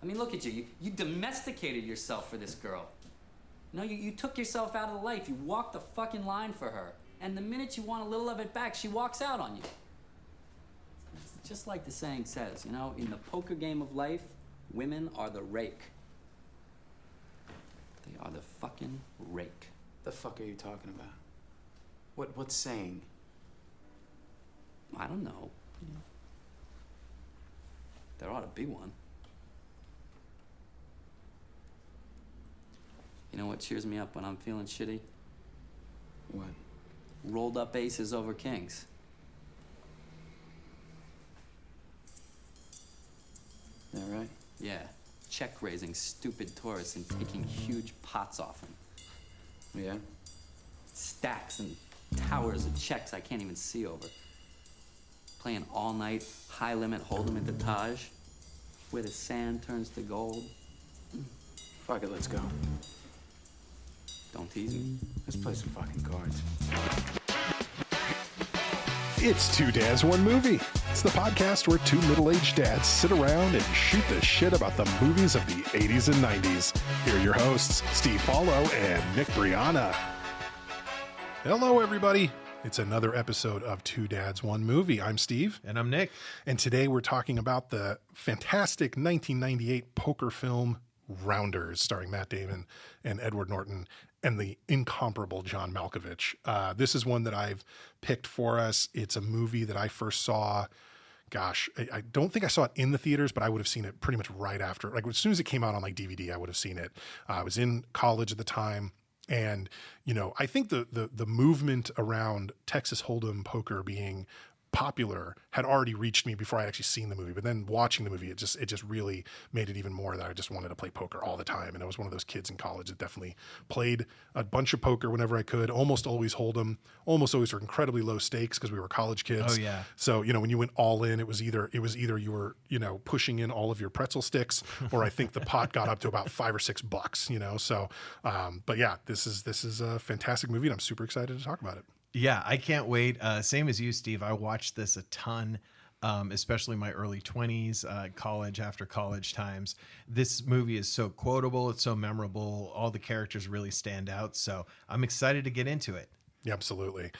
I mean, look at you. You domesticated yourself for this girl. No, you took yourself out of the life. You walked the fucking line for her. And the minute you want a little of it back, she walks out on you. It's just like the saying says, you know, in the poker game of life, women are the rake. They are the fucking rake. The fuck are you talking about? What's saying? I don't know. There ought to be one. You know what cheers me up when I'm feeling shitty? What? Rolled up aces over kings. That right? Yeah. Check raising stupid tourists and taking huge pots off them. Yeah? Stacks and towers of checks I can't even see over. Playing all night, high limit, hold 'em at the Taj, where the sand turns to gold. Fuck it, let's go. Don't tease me. Let's play some fucking cards. It's Two Dads, One Movie. It's the podcast where two middle-aged dads sit around and shoot the shit about the movies of the 80s and 90s. Here are your hosts, Steve Paulo and Nick Brianna. Hello, everybody. It's another episode of Two Dads, One Movie. I'm Steve. And I'm Nick. And today we're talking about the fantastic 1998 poker film Rounders, starring Matt Damon and Edward Norton and the incomparable John Malkovich. This is one that I've picked for us. It's a movie that I first saw. Gosh, I don't think I saw it in the theaters, but I would have seen it pretty much right after. Like as soon as it came out on like DVD, I would have seen it. I was in college at the time. And, you know, I think the movement around Texas Hold'em poker being popular had already reached me before I actually seen the movie. But then watching the movie, it just really made it even more that I just wanted to play poker all the time. And I was one of those kids in college that definitely played a bunch of poker whenever I could, almost always Hold'em, almost always for incredibly low stakes because we were college kids. Oh yeah. So, you know, when you went all in, it was either you were, you know, pushing in all of your pretzel sticks, or I think the pot got up to about $5 or $6, you know? So, but yeah, this is a fantastic movie and I'm super excited to talk about it. Yeah, I can't wait. Same as you, Steve. I watched this a ton, especially my early 20s, college, after college times. This movie is so quotable. It's so memorable. All the characters really stand out. So I'm excited to get into it. Yeah, absolutely.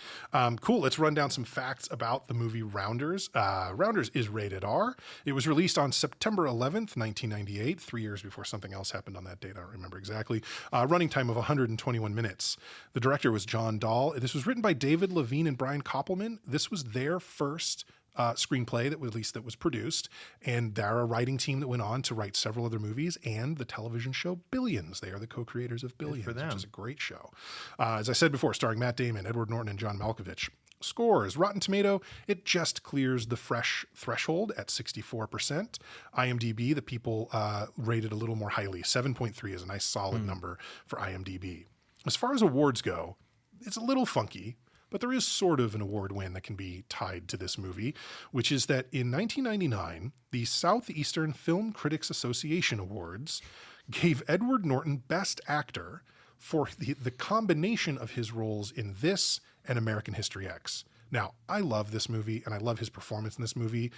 Cool. Let's run down some facts about the movie Rounders. Rounders is rated R. It was released on September 11th, 1998, 3 years before something else happened on that date. I don't remember exactly. Running time of 121 minutes. The director was John Dahl. This was written by David Levine and Brian Koppelman. This was their first screenplay that was produced, and they're a writing team that went on to write several other movies and the television show Billions. They are the co-creators of Billions, which is a great show. As I said before, starring Matt Damon, Edward Norton, and John Malkovich. Scores: Rotten Tomato, it just clears the fresh threshold at 64%. IMDb, the people rated a little more highly. 7.3 is a nice solid number for IMDb. As far as awards go, it's a little funky, but there is sort of an award win that can be tied to this movie, which is that in 1999, the Southeastern Film Critics Association Awards gave Edward Norton Best Actor for the combination of his roles in this and American History X. Now, I love this movie and I love his performance in this movie,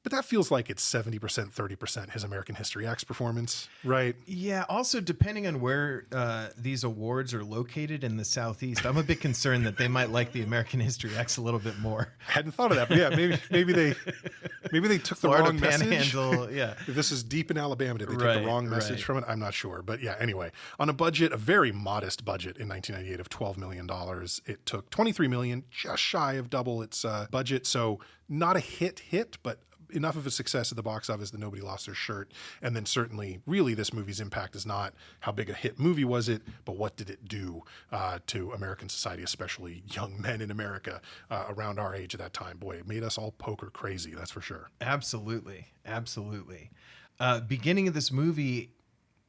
but that feels like it's 70%, 30% his American History X performance, right? Yeah. Also, depending on where these awards are located in the Southeast, I'm a bit concerned that they might like the American History X a little bit more. I hadn't thought of that, but yeah, maybe they took the Florida wrong message. Panhandle, yeah. If this is deep in Alabama, did they take the wrong message from it? I'm not sure. But yeah, anyway, on a very modest budget in 1998 of $12 million, it took $23 million, just shy of double its budget. So not a hit, but enough of a success at the box office that nobody lost their shirt. And then certainly, really, this movie's impact is not how big a hit movie was it, but what did it do to American society, especially young men in America around our age at that time. Boy, it made us all poker crazy, that's for sure. Absolutely. Absolutely. Beginning of this movie,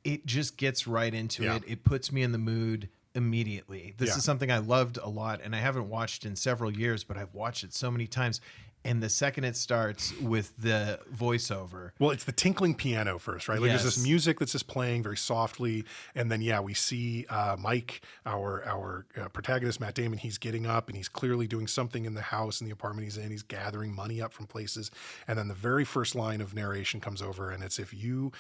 it just gets right into it. It puts me in the mood immediately. This is something I loved a lot, and I haven't watched in several years, but I've watched it so many times. And the second it starts with the voiceover. Well, it's the tinkling piano first, right? Like there's this Yes. music that's just playing very softly, and then we see Mike, our protagonist, Matt Damon. He's getting up and he's clearly doing something in the house, in the apartment he's in. He's gathering money up from places, and then the very first line of narration comes over, and it's if you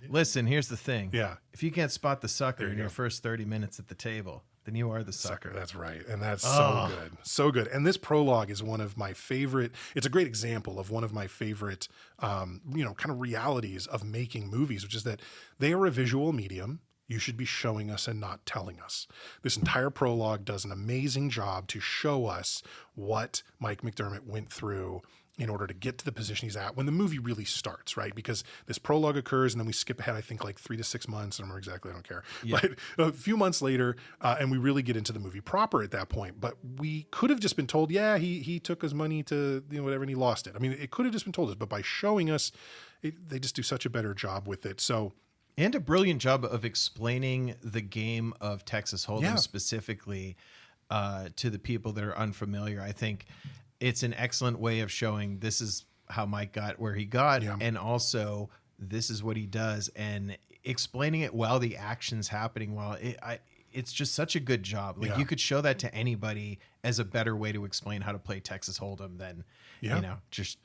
Listen, here's the thing. Yeah. If you can't spot the sucker There you in your go. first 30 minutes at the table, then you are the sucker. That's right. And that's so good. So good. And this prologue is one of my favorite. It's a great example of one of my favorite, kind of realities of making movies, which is that they are a visual medium. You should be showing us and not telling us. This entire prologue does an amazing job to show us what Mike McDermott went through in order to get to the position he's at when the movie really starts, right? Because this prologue occurs and then we skip ahead, I think like 3 to 6 months. I don't remember exactly. I don't care. Yeah. But a few months later, and we really get into the movie proper at that point. But we could have just been told, he took his money to, whatever, and he lost it. I mean, it could have just been told us, but by showing us, they just do such a better job with it. So, And a brilliant job of explaining the game of Texas Hold'em specifically to the people that are unfamiliar. I think it's an excellent way of showing this is how Mike got where he got, and also this is what he does, and explaining it while the action's happening. While it's just such a good job. Like you could show that to anybody as a better way to explain how to play Texas Hold'em than just.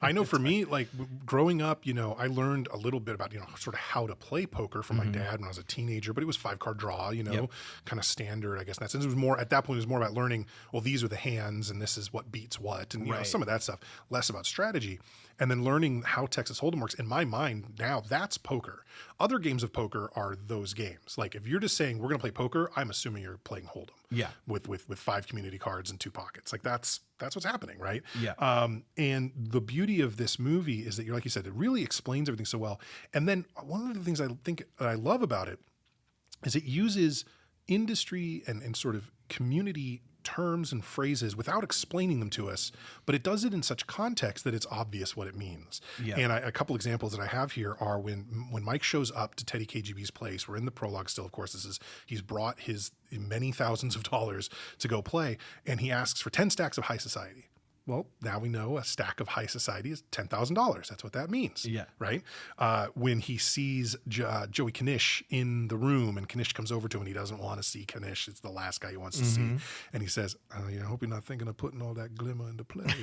I know for me, like growing up, I learned a little bit about, sort of how to play poker from my dad when I was a teenager, but it was 5-card draw, kind of standard, I guess. In that sense, it was more, at that point, it was more about learning, well, these are the hands and this is what beats what. And, some of that stuff, less about strategy. And then learning how Texas Hold'em works, in my mind now, that's poker. Other games of poker are those games. Like if you're just saying we're going to play poker, I'm assuming you're playing Hold'em. Yeah. With 5 community cards and 2 pockets. Like that's what's happening, right? Yeah. And the beauty of this movie is that like you said, it really explains everything so well. And then one of the things I think that I love about it is it uses industry and sort of community terms and phrases without explaining them to us, but it does it in such context that it's obvious what it means. Yeah. And a couple examples that I have here are when Mike shows up to Teddy KGB's place. We're in the prologue still, of course. He's brought his many thousands of dollars to go play, and he asks for 10 stacks of high society. Well, now we know a stack of high society is $10,000. That's what that means. Yeah. Right. When he sees Joey Knish in the room and Knish comes over to him and he doesn't want to see Knish. It's the last guy he wants to see. And he says, I hope you're not thinking of putting all that glimmer into play.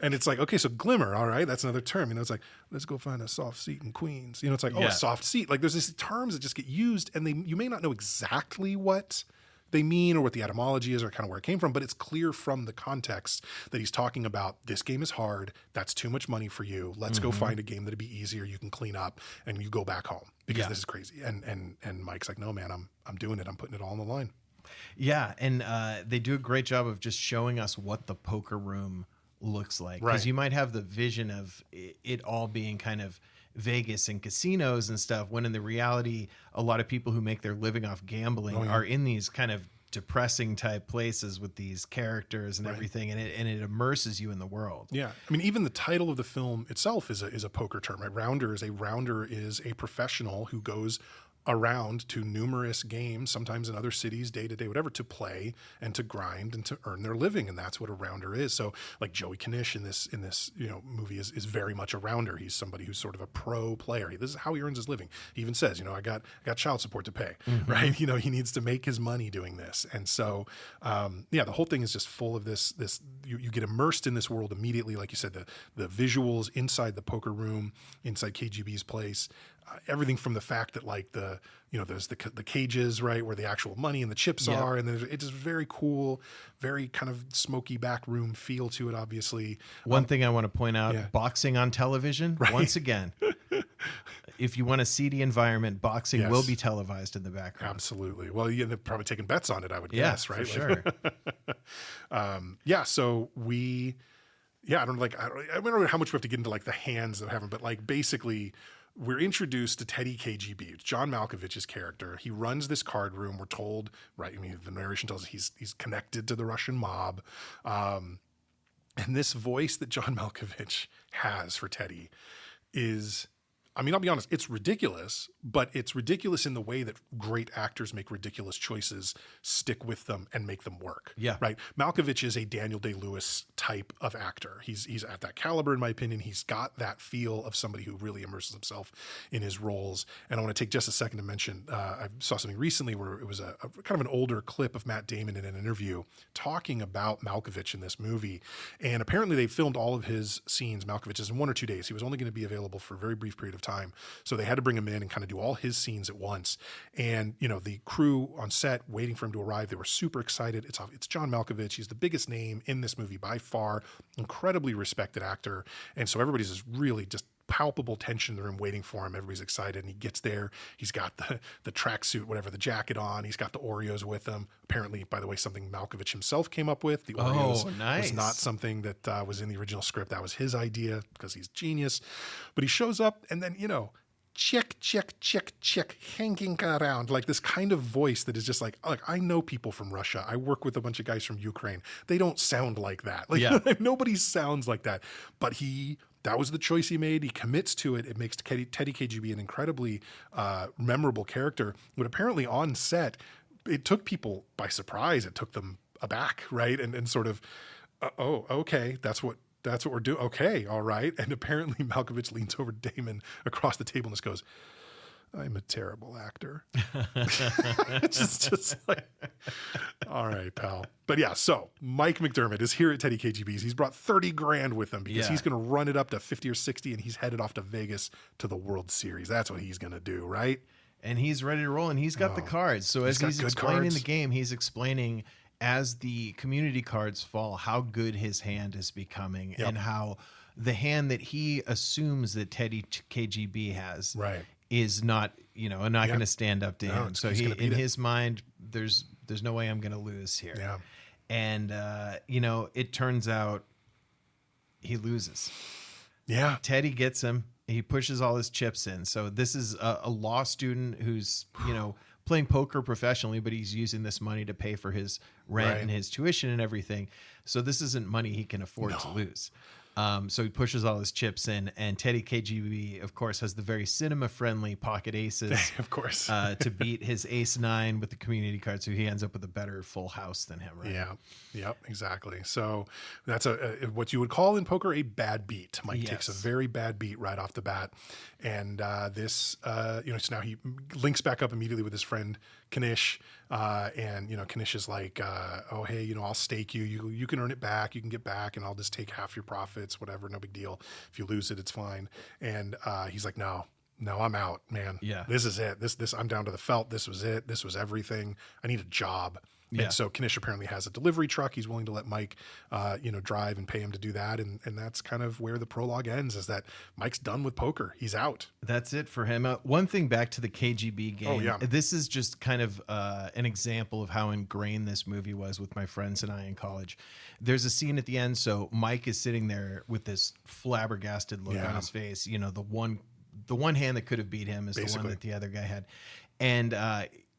And it's like, okay, so glimmer. All right. That's another term. It's like, let's go find a soft seat in Queens. It's like, a soft seat. Like there's these terms that just get used and you may not know exactly what they mean or what the etymology is or kind of where it came from, but it's clear from the context that he's talking about this game is hard. That's too much money for you. Let's go find a game that'd be easier. You can clean up and you go back home because this is crazy. And Mike's like, no, man, I'm doing it. I'm putting it all on the line. Yeah. And they do a great job of just showing us what the poker room looks like. Because you might have the vision of it all being kind of Vegas and casinos and stuff, when in the reality, a lot of people who make their living off gambling are in these kind of depressing type places with these characters and everything, and it immerses you in the world. Yeah, I mean, even the title of the film itself is a poker term. Right? Rounder is a professional who goes around to numerous games, sometimes in other cities, day to day, whatever, to play and to grind and to earn their living, and that's what a rounder is. So, like Joey Knish in this movie is very much a rounder. He's somebody who's sort of a pro player. This is how he earns his living. He even says, I got child support to pay, right? He needs to make his money doing this, and so the whole thing is just full of this. You get immersed in this world immediately, like you said, the visuals inside the poker room, inside KGB's place. Everything from the fact that like there's the cages, right, where the actual money and the chips are, and it's just very cool, very kind of smoky back room feel to it. Obviously, one thing I want to point out: boxing on television. Once again, if you want a seedy environment, boxing will be televised in the background. Absolutely. Well, they're probably taking bets on it, I would guess, right? For sure. So we, I don't know how much we have to get into like the hands that have them, but like basically, we're introduced to Teddy KGB. It's John Malkovich's character. He runs this card room. We're told, right? I mean, the narration tells us he's connected to the Russian mob. And this voice that John Malkovich has for Teddy is I mean, I'll be honest, it's ridiculous, but it's ridiculous in the way that great actors make ridiculous choices, stick with them, and make them work. Yeah. Right? Malkovich is a Daniel Day-Lewis type of actor. He's at that caliber, in my opinion. He's got that feel of somebody who really immerses himself in his roles. And I want to take just a second to mention, I saw something recently where it was a kind of an older clip of Matt Damon in an interview talking about Malkovich in this movie. And apparently they filmed all of his scenes, Malkovich's, in 1 or 2 days. He was only going to be available for a very brief period of time. So they had to bring him in and kind of do all his scenes at once. And, you know, the crew on set waiting for him to arrive, they were super excited. It's John Malkovich. He's the biggest name in this movie by far, incredibly respected actor. And so everybody's just really just palpable tension in the room waiting for him. Everybody's excited, and he gets there. He's got the tracksuit, whatever, the jacket on. He's got the Oreos with him. Apparently, by the way, something Malkovich himself came up with. The Oreos was not something that was in the original script. That was his idea because he's genius. But he shows up, and then, you know, check, hanging around, like this kind of voice that is just like, look, I know people from Russia. I work with a bunch of guys from Ukraine. They don't sound like that. Like, nobody sounds like that. But that was the choice he made. He commits to it. It makes Teddy KGB an incredibly memorable character. But apparently on set, it took people by surprise. It took them aback, right? And sort of, oh, okay, that's what we're doing. Okay, all right. And apparently Malkovich leans over Damon across the table and just goes, I'm a terrible actor. It's just like, all right, pal. But yeah, so Mike McDermott is here at Teddy KGB's. He's brought 30 grand with him because he's going to run it up to 50 or 60, and he's headed off to Vegas to the World Series. That's what he's going to do, right? And he's ready to roll, and he's got the cards. So as he's explaining the game, he's explaining as the community cards fall, how good his hand is becoming and how the hand that he assumes that Teddy KGB has is not, you know, not going to stand up to him. So he, in his mind, there's no way I'm going to lose here. Yeah. And, you know, it turns out he loses. Yeah. Teddy gets him. He pushes all his chips in. So this is a law student who's, you know, playing poker professionally, but he's using this money to pay for his rent and his tuition and everything. So this isn't money he can afford to lose. So he pushes all his chips in, and Teddy KGB, of course, has the very cinema-friendly pocket aces, of course, to beat his ace 9 with the community card. So he ends up with a better full house than him, right? Yeah, yep, exactly. So that's what you would call in poker a bad beat. Mike takes a very bad beat right off the bat, and this, you know, so now he links back up immediately with his friend Kanish, and you know, Kanish is like, oh hey, you know, I'll stake you. You can earn it back. You can get back, and I'll just take half your profits. Whatever, no big deal. If you lose it, it's fine. And he's like, no, I'm out, man. Yeah, this is it. This I'm down to the felt. This was it. This was everything. I need a job. And so Kanish apparently has a delivery truck. He's willing to let Mike, you know, drive and pay him to do that. And that's kind of where the prologue ends, is that Mike's done with poker. He's out. That's it for him. One thing back to the KGB game. Oh, yeah. This is just kind of an example of how ingrained this movie was with my friends and I in college. There's a scene at the end. So Mike is sitting there with this flabbergasted look on his face. You know, the one hand that could have beat him is the one that the other guy had. And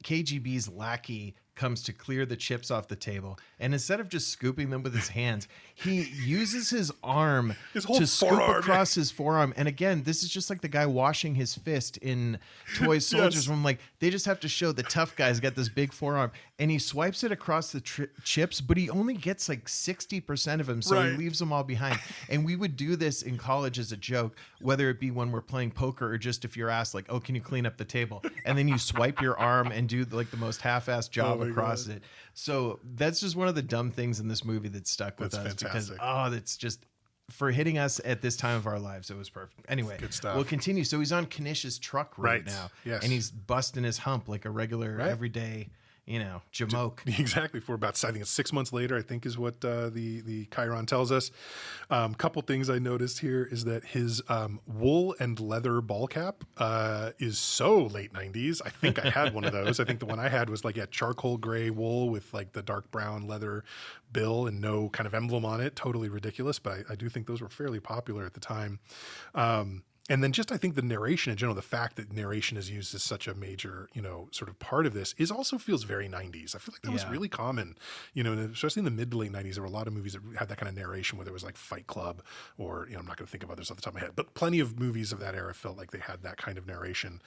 KGB's lackey comes to clear the chips off the table, and instead of just scooping them with his hands, he uses his arm to scoop across his forearm. And again, this is just like the guy washing his fist in Toy Soldiers Room. Like, they just have to show the tough guy's got this big forearm, and he swipes it across the chips, but he only gets like 60% of them, so he leaves them all behind. And we would do this in college as a joke, whether it be when we're playing poker or just if you're asked, like, oh, can you clean up the table? And then you swipe your arm and do like the most half-assed job across it. So that's just one of the dumb things in this movie that stuck with us. Fantastic. Because that's just, for hitting us at this time of our lives, it was perfect. Anyway, good stuff. We'll continue. So he's on Kanish's truck right now. Yes. And he's busting his hump like a regular everyday, you know, jamoke. Exactly. For about, I think it's 6 months later, I think is what the Chiron tells us. Couple things I noticed here is that his wool and leather ball cap is so late 90s. I think I had one of those. I think the one I had was like charcoal gray wool with like the dark brown leather bill and no kind of emblem on it. Totally ridiculous, but I do think those were fairly popular at the time. And then just, I think the narration in general, the fact that narration is used as such a major, sort of part of this also feels very 90s. I feel like that was really common, especially in the mid to late 90s. There were a lot of movies that had that kind of narration, whether it was like Fight Club or, I'm not going to think of others off the top of my head, but plenty of movies of that era felt like they had that kind of narration.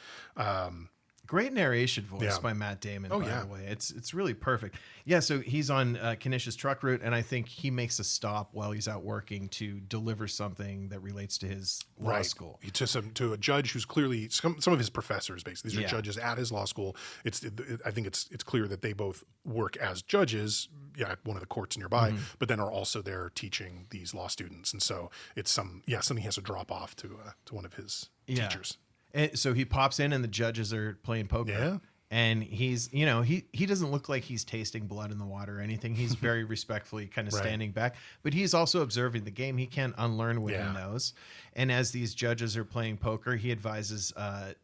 Great narration voice by Matt Damon, by the way. It's really perfect. Yeah, so he's on Kanish's truck route, and I think he makes a stop while he's out working to deliver something that relates to his law school. To a judge who's clearly some of his professors, basically. These are judges at his law school. I think it's clear that they both work as judges, at one of the courts nearby, but then are also there teaching these law students. And so it's something he has to drop off to one of his teachers. And so he pops in and the judges are playing poker. Yeah. And he's, he doesn't look like he's tasting blood in the water or anything. He's very respectfully kind of standing back, but he's also observing the game. He can't unlearn what he knows. And as these judges are playing poker, he advises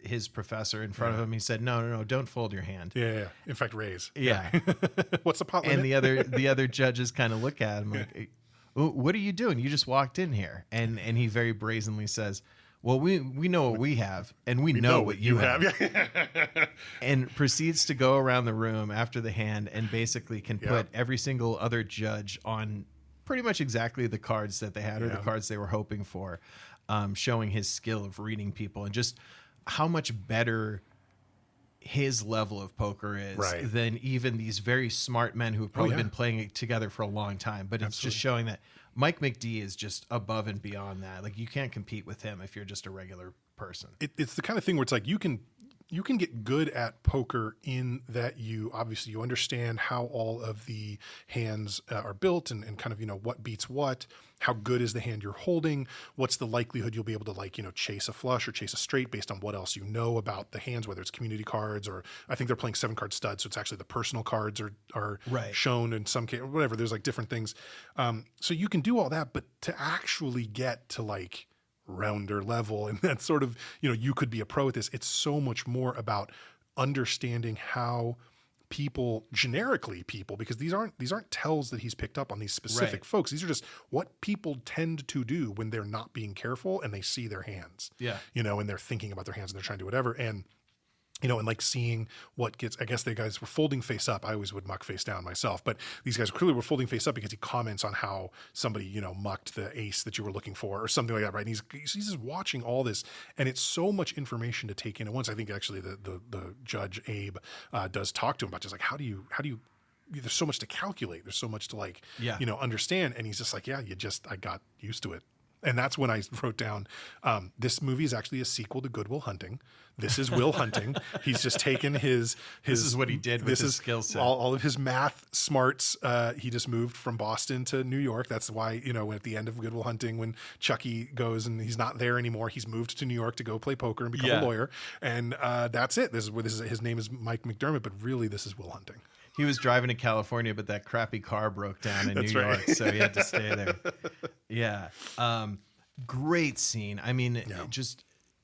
his professor in front of him. He said, no, don't fold your hand. Yeah. In fact, raise. Yeah. What's the pot limit? And the other judges kind of look at him like, what are you doing? You just walked in here. And he very brazenly says, well, we know what we have, and we know what you have. And proceeds to go around the room after the hand and basically can put every single other judge on pretty much exactly the cards that they had or the cards they were hoping for, showing his skill of reading people and just how much better his level of poker is than even these very smart men who have probably been playing it together for a long time. But it's just showing that Mike McD is just above and beyond that. Like, you can't compete with him if you're just a regular person. It's the kind of thing where it's like you can get good at poker in that you understand how all of the hands are built and kind of, what beats what, how good is the hand you're holding, what's the likelihood you'll be able to chase a flush or chase a straight based on what else you know about the hands, whether it's community cards or I think they're playing 7-card studs. So it's actually the personal cards are shown in some case, whatever. There's different things. So you can do all that, but to actually get to rounder level and that sort of, you could be a pro at this. It's so much more about understanding how generically people, because these aren't tells that he's picked up on these specific folks. These are just what people tend to do when they're not being careful and they see their hands, and they're thinking about their hands and they're trying to do whatever. And, and seeing what gets, I guess the guys were folding face up. I always would muck face down myself, but these guys clearly were folding face up because he comments on how somebody, mucked the ace that you were looking for or something like that. Right. And he's just watching all this, and it's so much information to take in at once. I think actually the judge Abe does talk to him about just how do you, there's so much to calculate. There's so much to understand. And he's just like, I got used to it. And that's when I wrote down, this movie is actually a sequel to Good Will Hunting. This is Will Hunting. He's just taken his this is what he did with his skill set. All of his math smarts. He just moved from Boston to New York. That's why, at the end of Good Will Hunting, when Chucky goes and he's not there anymore, he's moved to New York to go play poker and become a lawyer. And that's it. His name is Mike McDermott, but really this is Will Hunting. He was driving to California, but that crappy car broke down in New York, so he had to stay there. Yeah. Great scene. I mean,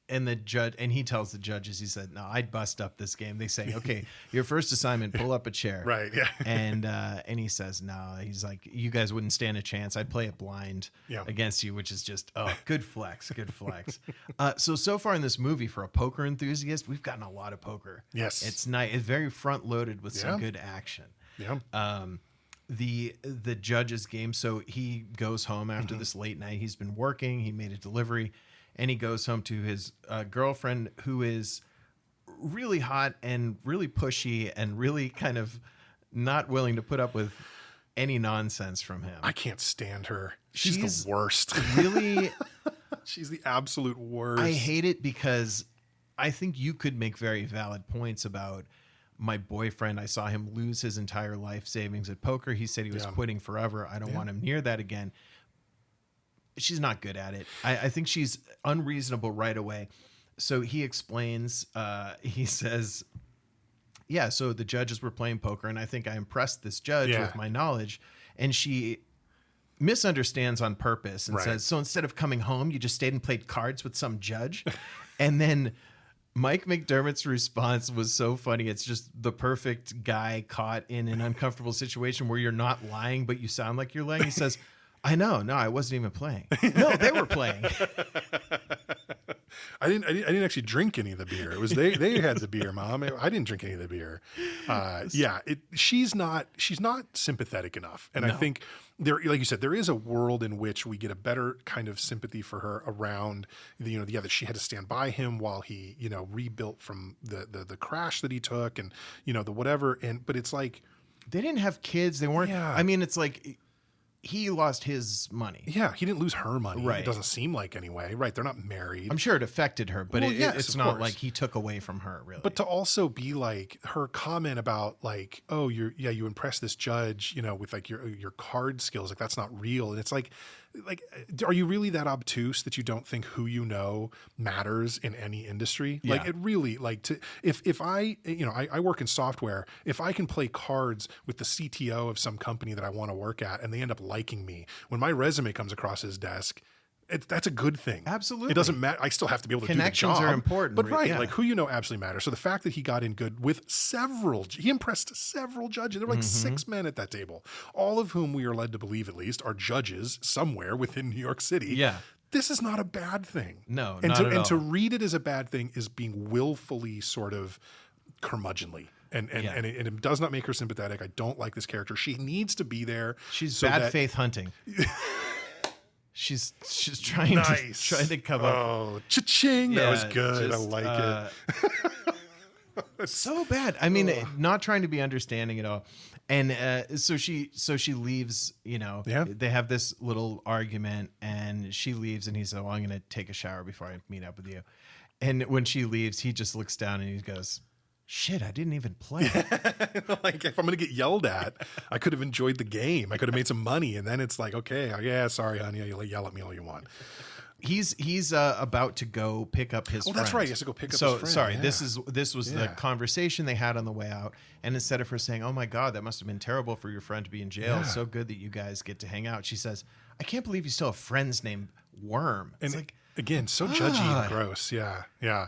and the judge, and he tells the judges, he said, no, I'd bust up this game. They say, okay, your first assignment, pull up a chair. Right. Yeah. And he says, no, he's like, you guys wouldn't stand a chance. I'd play it blind against you, which is just, good flex. So far in this movie, for a poker enthusiast, we've gotten a lot of poker. Yes. It's nice. It's very front loaded with some good action. Yeah. The judge's game. So he goes home after this late night. He's been working. He made a delivery, and he goes home to his girlfriend, who is really hot and really pushy and really kind of not willing to put up with any nonsense from him. I can't stand her. She's the worst. Really, she's the absolute worst. I hate it because I think you could make very valid points about my boyfriend. I saw him lose his entire life savings at poker. He said he was quitting forever. I don't want him near that again. She's not good at it. I think she's unreasonable right away. So he explains, he says, so the judges were playing poker, and I think I impressed this judge with my knowledge. And she misunderstands on purpose and says, so instead of coming home, you just stayed and played cards with some judge? And then Mike McDermott's response was so funny. It's just the perfect guy caught in an uncomfortable situation where you're not lying, but you sound like you're lying. He says, I know. No, I wasn't even playing. No, they were playing. I didn't actually drink any of the beer. It was they had the beer, Mom. I didn't drink any of the beer. She's not sympathetic enough, and I think there, like you said, there is a world in which we get a better kind of sympathy for her around that she had to stand by him while he rebuilt from the crash that he took, and the whatever, but it's like they didn't have kids. They weren't. Yeah. I mean, it's like he lost his money. Yeah, he didn't lose her money. Right. It doesn't seem like anyway. Right, they're not married. I'm sure it affected her, but it's not course. like he took away from her, really. But to also be like her comment about like, oh, you impressed this judge, with like your card skills, like that's not real. And it's like, are you really that obtuse that you don't think who matters in any industry? Yeah. Like it really, like if I work in software, if I can play cards with the CTO of some company that I want to work at and they end up liking me, when my resume comes across his desk, that's a good thing. Absolutely. It doesn't matter. I still have to be able to Connections do the job. are important. But right, yeah. like who absolutely matters. So the fact that he got in good with he impressed several judges. There were like 6 men at that table, all of whom we are led to believe at least are judges somewhere within New York City. Yeah. This is not a bad thing. No, and not to, at and all. to read it as a bad thing is being willfully sort of curmudgeonly. And it does not make her sympathetic. I don't like this character. She needs to be there. She's so bad that, faith hunting. She's trying to come up. Oh, cha-ching! That was good. Just, I like it. So bad. I mean, not trying to be understanding at all. And so she leaves. They have this little argument, and she leaves, and he said, "Well, I'm going to take a shower before I meet up with you." And when she leaves, he just looks down and he goes, "Shit, I didn't even play." Like if I'm going to get yelled at, I could have enjoyed the game. I could have made some money, and then it's like, okay, yeah, sorry, honey, you'll yell at me all you want. He's about to go pick up his friend. That's right. He has to go pick up his friend. Sorry, yeah. this was the conversation they had on the way out. And instead of her saying, "Oh my God, that must have been terrible for your friend to be in jail. Yeah. It's so good that you guys get to hang out," she says, "I can't believe you still have friends named Worm." It's And again, so judgy and gross. Yeah. Yeah.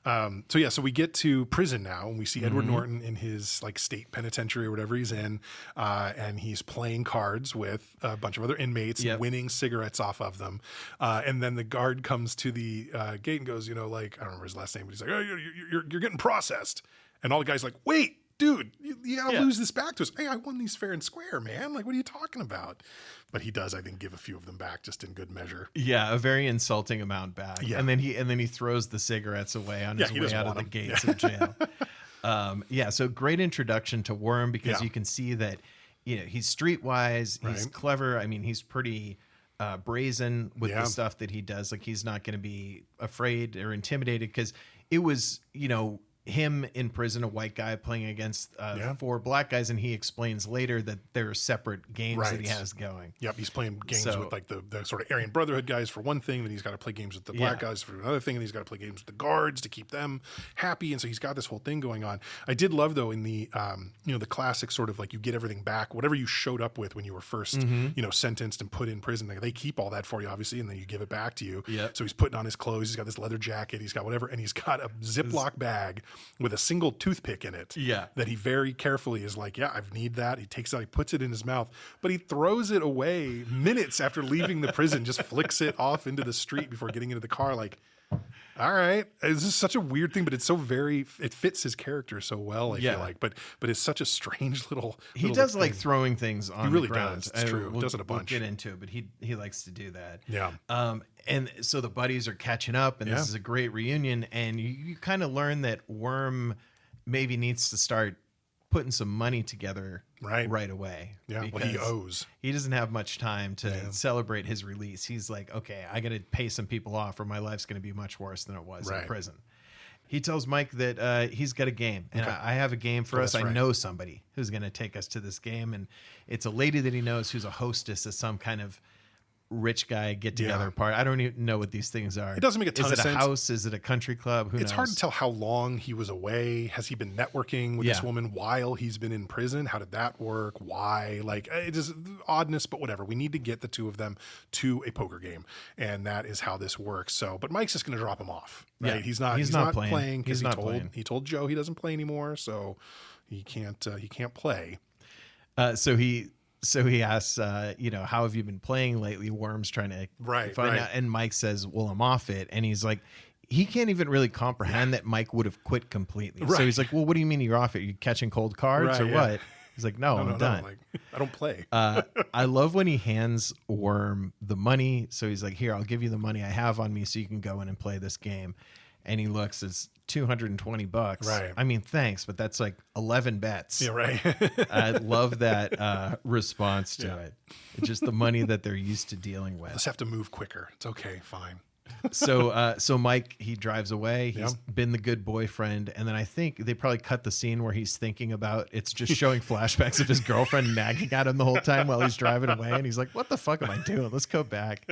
So we get to prison now, and we see Edward Norton in his like state penitentiary or whatever he's in, and he's playing cards with a bunch of other inmates, winning cigarettes off of them. And then the guard comes to the gate and goes, I don't remember his last name, but he's like, "Oh, you're getting processed." And all the guys like, "Wait, dude, you gotta lose this back to us. Hey, I won these fair and square, man. Like, what are you talking about?" But he does, I think, give a few of them back just in good measure. Yeah, a very insulting amount back. Yeah. And then he throws the cigarettes away on his way out of the gates of jail. So great introduction to Worm, because you can see that he's streetwise, he's clever. I mean, he's pretty brazen with the stuff that he does. Like, he's not going to be afraid or intimidated, because it was, him in prison, a white guy playing against 4 black guys, and he explains later that there are separate games that he has going. Yep, he's playing games with like the sort of Aryan Brotherhood guys for one thing, then he's got to play games with the black guys for another thing, and he's got to play games with the guards to keep them happy, and so he's got this whole thing going on. I did love, though, in the the classic sort of like you get everything back, whatever you showed up with when you were first sentenced and put in prison. They keep all that for you, obviously, and then you give it back to you. Yep. So he's putting on his clothes, he's got this leather jacket, he's got whatever, and he's got a Ziploc bag with a single toothpick in it. Yeah. That he very carefully is like, I need that. He takes it out, he puts it in his mouth, but he throws it away minutes after leaving the prison, just flicks it off into the street before getting into the car. Like, all right, this is such a weird thing, but it's it fits his character so well, I feel like, but it's such a strange little He does thing. like throwing things on really the ground. does. It's true. Does it a bunch. We'll get into it, but he likes to do that. Yeah. And so the buddies are catching up, and this is a great reunion, and you kind of learn that Worm maybe needs to start putting some money together right away. Yeah, well, he owes. He doesn't have much time to celebrate his release. He's like, okay, I got to pay some people off, or my life's going to be much worse than it was in prison. He tells Mike that he's got a game, and I have a game for us. I know somebody who's going to take us to this game, and it's a lady that he knows who's a hostess of some kind of rich guy get together part. I don't even know what these things are. It doesn't make a ton of sense. Is it a house? Is it a country club? Who knows? It's hard to tell how long he was away. Has he been networking with this woman while he's been in prison? How did that work? Why? Like, it is oddness, but whatever. We need to get the two of them to a poker game, and that is how this works. So, but Mike's just going to drop him off. Right? Yeah. He's not playing because he told Joe he doesn't play anymore, so he can't play. So he asks, how have you been playing lately? Worm's trying to find out. And Mike says, well, I'm off it. And he's like, he can't even really comprehend that Mike would have quit completely. Right. So he's like, well, what do you mean you're off it? You catching cold cards or what? He's like, no, I'm done. Like, I don't play. I love when he hands Worm the money. So he's like, here, I'll give you the money I have on me so you can go in and play this game. And he looks, it's $220. Right. I mean, thanks, but that's like 11 bets. Yeah, right. I love that response to it. It's just the money that they're used to dealing with. Let's have to move quicker. It's okay, fine. So Mike, he drives away. He's been the good boyfriend. And then I think they probably cut the scene where he's thinking about, it's just showing flashbacks of his girlfriend nagging at him the whole time while he's driving away. And he's like, what the fuck am I doing? Let's go back.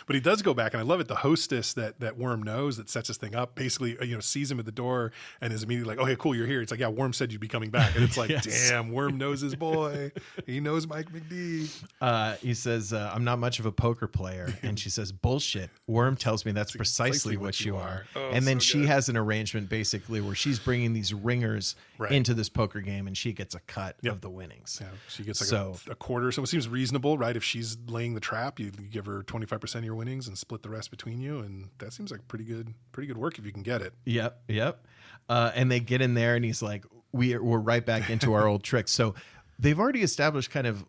But he does go back, and I love it. The hostess that Worm knows that sets this thing up basically, sees him at the door and is immediately like, "Okay, cool, you're here." It's like, "Yeah, Worm said you'd be coming back," and it's like, Yes. "Damn, Worm knows his boy. He knows Mike McD." He says, "I'm not much of a poker player," and she says, "Bullshit." Worm tells me that's precisely what you are. Oh, and then so she good. has an arrangement basically where she's bringing these ringers into this poker game, and she gets a cut of the winnings. Yeah, she gets like a quarter. So it seems reasonable, right? If she's laying the trap, you give her 25% of your winnings and split the rest between you, and that seems like pretty good work if you can get it. Yep. And they get in there, and he's like, we're right back into our old tricks. So they've already established kind of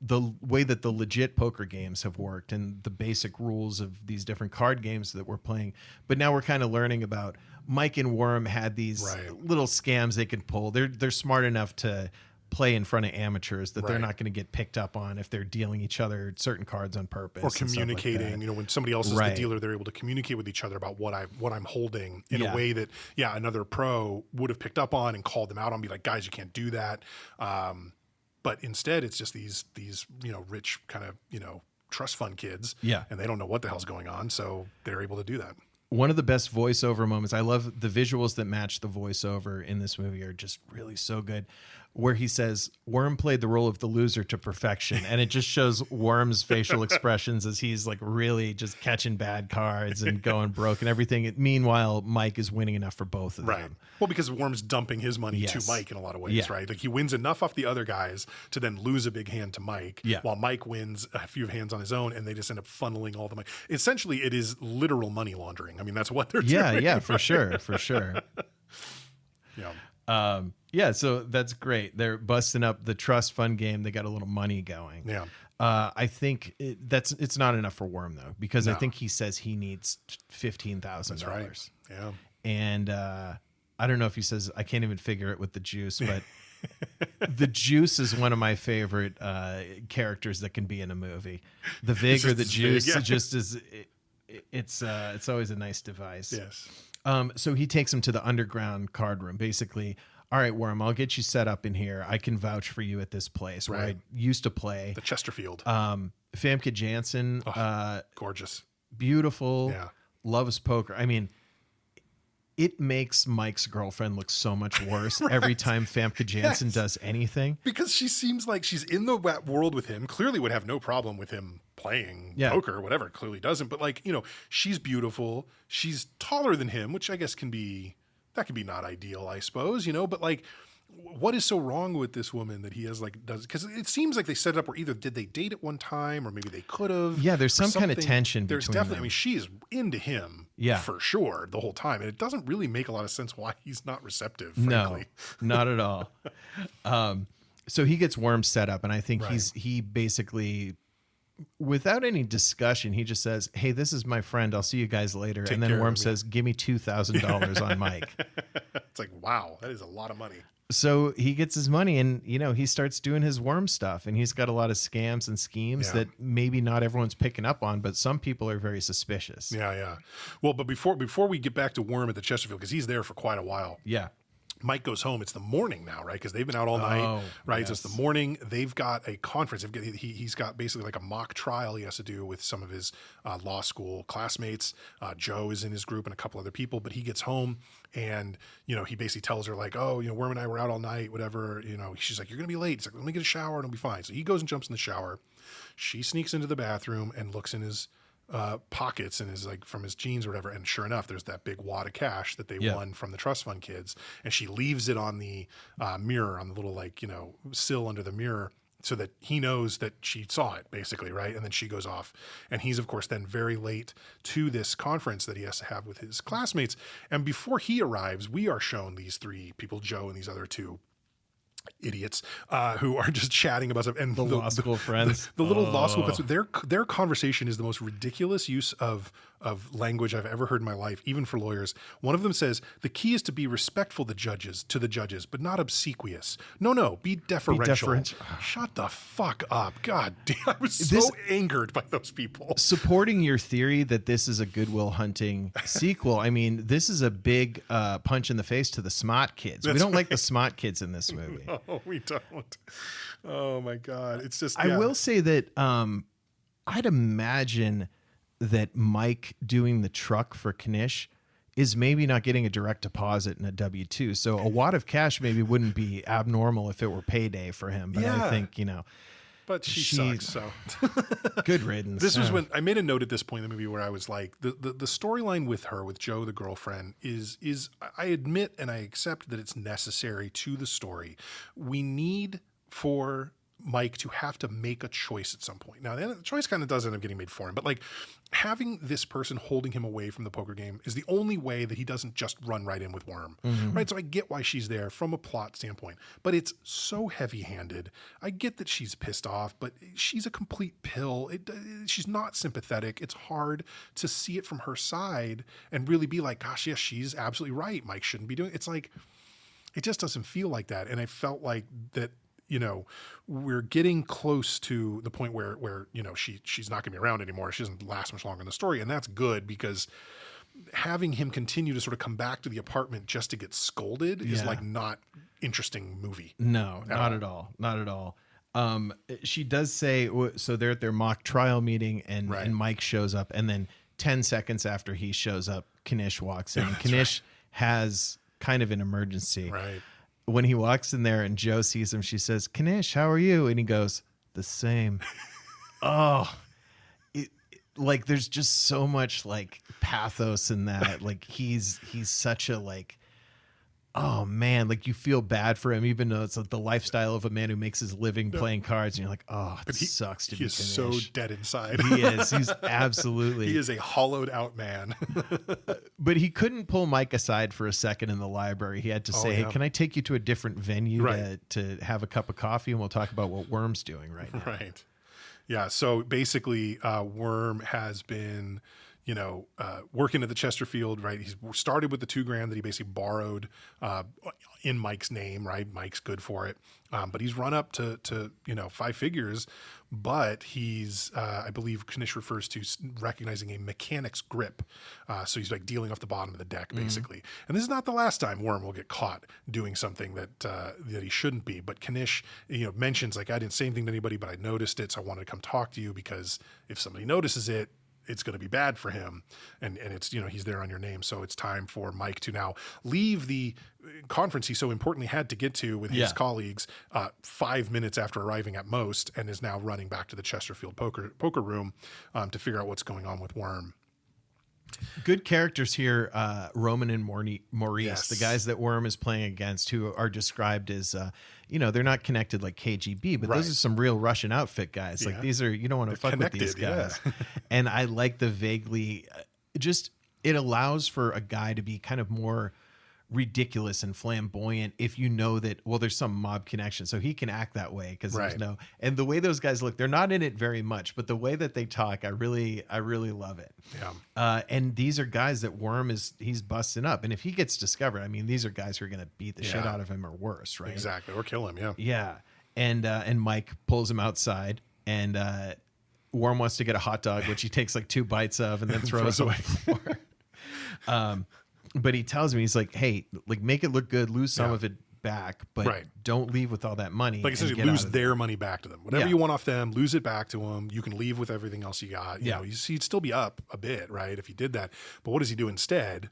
the way that the legit poker games have worked and the basic rules of these different card games that we're playing. But now we're kind of learning about Mike and Worm had these little scams they could pull. They're smart enough to play in front of amateurs that they're not going to get picked up on if they're dealing each other certain cards on purpose or communicating. Like when somebody else is the dealer, they're able to communicate with each other about what I'm holding in a way that another pro would have picked up on and called them out on, be like, guys, you can't do that. But instead it's just these rich kind of trust fund kids, and they don't know what the hell's going on, so they're able to do that. One of the best voiceover moments, I love the visuals that match the voiceover in this movie are just really so good, where he says Worm played the role of the loser to perfection, and it just shows Worm's facial expressions as he's like really just catching bad cards and going broke and everything. Meanwhile, Mike is winning enough for both of them. Well, because Worm's dumping his money to Mike in a lot of ways, right? Like he wins enough off the other guys to then lose a big hand to Mike, while Mike wins a few hands on his own, and they just end up funneling all the money. Essentially, it is literal money laundering. I mean, that's what they're doing. Yeah, for sure. So that's great. They're busting up the trust fund game. They got a little money going. Yeah. I think it's not enough for Worm though, because I think he says he needs $15,000. That's right. Yeah. And I don't know if he says, I can't even figure it with the juice, but the juice is one of my favorite characters that can be in a movie. The Vig or the juice just is. It's always a nice device. Yes. So he takes him to the underground card room. Basically, all right, Worm, I'll get you set up in here. I can vouch for you at this place where I used to play. The Chesterfield. Famke Janssen. Gorgeous. Beautiful. Yeah. Loves poker. I mean, it makes Mike's girlfriend look so much worse every time Famke Janssen does anything. Because she seems like she's in the world with him, clearly would have no problem with him playing poker or whatever, clearly doesn't. But she's beautiful. She's taller than him, which I guess can be not ideal, I suppose, but what is so wrong with this woman that he has does, because it seems like they set it up where either did they date at one time or maybe they could have. Yeah, there's some kind of tension there's between definitely them. I mean, she is into him for sure the whole time, and it doesn't really make a lot of sense why he's not receptive, frankly. No, not at all. So he gets Worm set up, and I think he basically, without any discussion, he just says, hey, this is my friend, I'll see you guys later. And then Worm says, give me $2,000 on Mike. It's like, wow, that is a lot of money. So he gets his money, and he starts doing his Worm stuff, and he's got a lot of scams and schemes that maybe not everyone's picking up on, but some people are very suspicious. Yeah. Well, but before we get back to Worm at the Chesterfield, because he's there for quite a while. Yeah. Mike goes home. It's the morning now, right? Because they've been out all night, right? Yes. So it's the morning. They've got a conference. He's got basically like a mock trial he has to do with some of his law school classmates. Joe is in his group and a couple other people. But he gets home and, he basically tells her like, oh, Worm and I were out all night, whatever. She's like, you're going to be late. He's like, let me get a shower and it'll be fine. So he goes and jumps in the shower. She sneaks into the bathroom and looks in his pockets and is like from his jeans or whatever, and sure enough there's that big wad of cash that they won from the trust fund kids, and she leaves it on the mirror, on the little sill under the mirror so that he knows that she saw it, basically, right? And then she goes off. And he's, of course, then very late to this conference that he has to have with his classmates. And before he arrives, we are shown these three people, Joe and these other two idiots who are just chatting about stuff, and The law school friends, the little law school friends. Their conversation is the most ridiculous use of language I've ever heard in my life, even for lawyers. One of them says the key is to be respectful to the judges, but not obsequious. No, be deferential. Shut the fuck up. God damn, I was so angered by those people. Supporting your theory that this is a Good Will Hunting sequel, I mean, this is a big punch in the face to the SMOT kids. We don't like the SMOT kids in this movie. No, we don't. Oh my God. It's just, I will say that I'd imagine that Mike doing the truck for Knish is maybe not getting a direct deposit in a W-2. So a wad of cash maybe wouldn't be abnormal if it were payday for him. But I think, but she sucks. So good riddance. This was when I made a note at this point in the movie where I was like, the storyline with her, with Joe, the girlfriend, is I admit and I accept that it's necessary to the story. We need for Mike to have to make a choice at some point. Now, the choice kind of does end up getting made for him, but like having this person holding him away from the poker game is the only way that he doesn't just run right in with Worm, right? So I get why she's there from a plot standpoint, but it's so heavy-handed. I get that she's pissed off, but she's a complete pill. She's not sympathetic. It's hard to see it from her side and really be like, gosh, yes, she's absolutely right. Mike shouldn't be doing it. It's like, it just doesn't feel like that. And I felt like that, we're getting close to the point where she's not going to be around anymore. She doesn't last much longer in the story. And that's good, because having him continue to sort of come back to the apartment just to get scolded is like not interesting movie. No, not at all. Not at all. She does say, so they're at their mock trial meeting and Mike shows up, and then 10 seconds after he shows up, Knish walks in. Knish has kind of an emergency. Right. When he walks in there and Joe sees him, she says, Knish, how are you? And he goes, the same. Like there's just so much like pathos in that. Like he's such a like, oh man, like you feel bad for him, even though it's like the lifestyle of a man who makes his living playing cards. And you're like, oh, it sucks to be Knish. He is so dead inside. He is. He's absolutely. He is a hollowed out man. But he couldn't pull Mike aside for a second in the library. He had to say, hey, can I take you to a different venue to have a cup of coffee, and we'll talk about what Worm's doing right now. Right. Yeah. So basically, Worm has been, working at the Chesterfield, right? He's started with the $2,000 that he basically borrowed in Mike's name, right? Mike's good for it. But he's run up to 5 figures, but he's, I believe Knish refers to recognizing a mechanic's grip. So he's like dealing off the bottom of the deck, basically. And this is not the last time Worm will get caught doing something that he shouldn't be. But Knish, mentions like, I didn't say anything to anybody, but I noticed it. So I wanted to come talk to you, because if somebody notices it, it's going to be bad for him. And it's, he's there on your name. So it's time for Mike to now leave the conference he so importantly had to get to with his colleagues 5 minutes after arriving at most, and is now running back to the Chesterfield poker room to figure out what's going on with Worm. Good characters here, Roman and Maurice, the guys that Worm is playing against, who are described as, they're not connected like KGB, but those are some real Russian outfit guys. Like these are, you don't want to fuck with these guys. And I like the vaguely, it allows for a guy to be kind of more ridiculous and flamboyant if you know that, well, there's some mob connection, so he can act that way because there's and the way those guys look, they're not in it very much, but the way that they talk, I really love it. And these are guys that Worm he's busting up, and if he gets discovered, I mean, these are guys who are gonna beat the shit out of him or worse, right? Exactly, or kill him. And Mike pulls him outside, and Worm wants to get a hot dog, which he takes like 2 bites of and then throws away. But he tells me, he's like, hey, like, make it look good, lose some of it back, but don't leave with all that money. Like, essentially lose their money back to them. Whatever you want off them, lose it back to them. You can leave with everything else you got. You know, he'd still be up a bit, right, if he did that. But what does he do instead?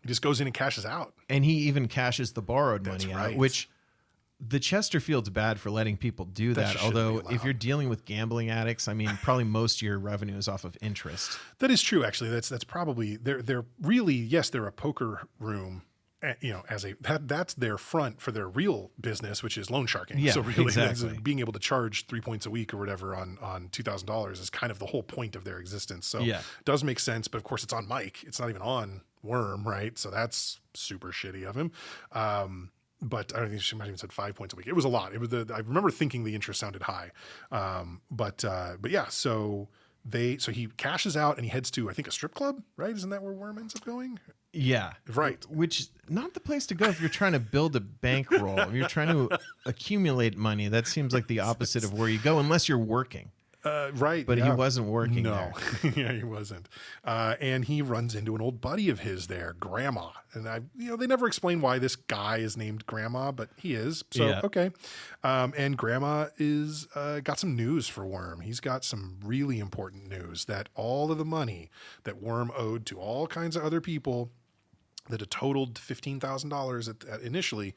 He just goes in and cashes out. And he even cashes the borrowed money out, which the Chesterfield's bad for letting people do that. Although if you're dealing with gambling addicts, I mean, probably most of your revenue is off of interest. That is true. Actually, that's probably they're really, yes, they're a poker room as that's their front for their real business, which is loan sharking. Yeah, so really exactly. being able to charge 3 points a week or whatever on $2,000 is kind of the whole point of their existence. So it does make sense. But of course it's on Mike. It's not even on Worm. Right. So that's super shitty of him. But I don't think she might have even said 5 points a week. It was a lot. It was I remember thinking the interest sounded high. But yeah, so he cashes out and he heads to, I think, a strip club, right? Isn't that where Worm ends up going? Yeah. Right. Which not the place to go if you're trying to build a bankroll. If you're trying to accumulate money, that seems like the opposite of where you go unless you're working. Right. But he wasn't working there. Yeah, he wasn't. And he runs into an old buddy of his there, Grandma. And they never explain why this guy is named Grandma, but he is. So, okay. And Grandma is got some news for Worm. He's got some really important news that all of the money that Worm owed to all kinds of other people that had totaled $15,000 initially,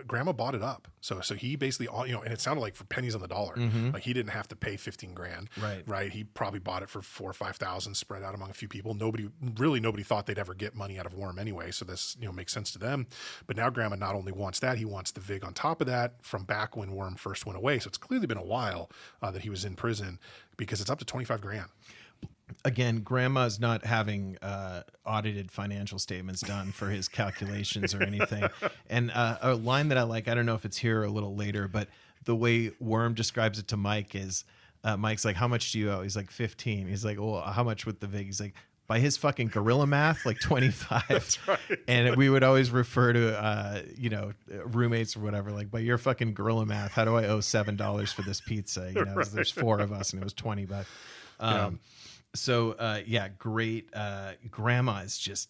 Grandma bought it up. So he basically, and it sounded like for pennies on the dollar. Like he didn't have to pay $15,000. Right. He probably bought it for $4,000 or $5,000 spread out among a few people. Nobody thought they'd ever get money out of Worm anyway. So this, makes sense to them. But now Grandma not only wants that, he wants the VIG on top of that from back when Worm first went away. So it's clearly been a while that he was in prison because it's up to $25,000. Again, Grandma's not having audited financial statements done for his calculations or anything. And a line that I like, I don't know if it's here a little later, but the way Worm describes it to Mike is, Mike's like, how much do you owe? He's like, 15. He's like, well, how much with the VIG? He's like, by his fucking gorilla math, like 25. That's right. And we would always refer to, roommates or whatever, like, by your fucking gorilla math, how do I owe $7 for this pizza? Right. There's 4 of us and it was $20. So, great. Grandma is just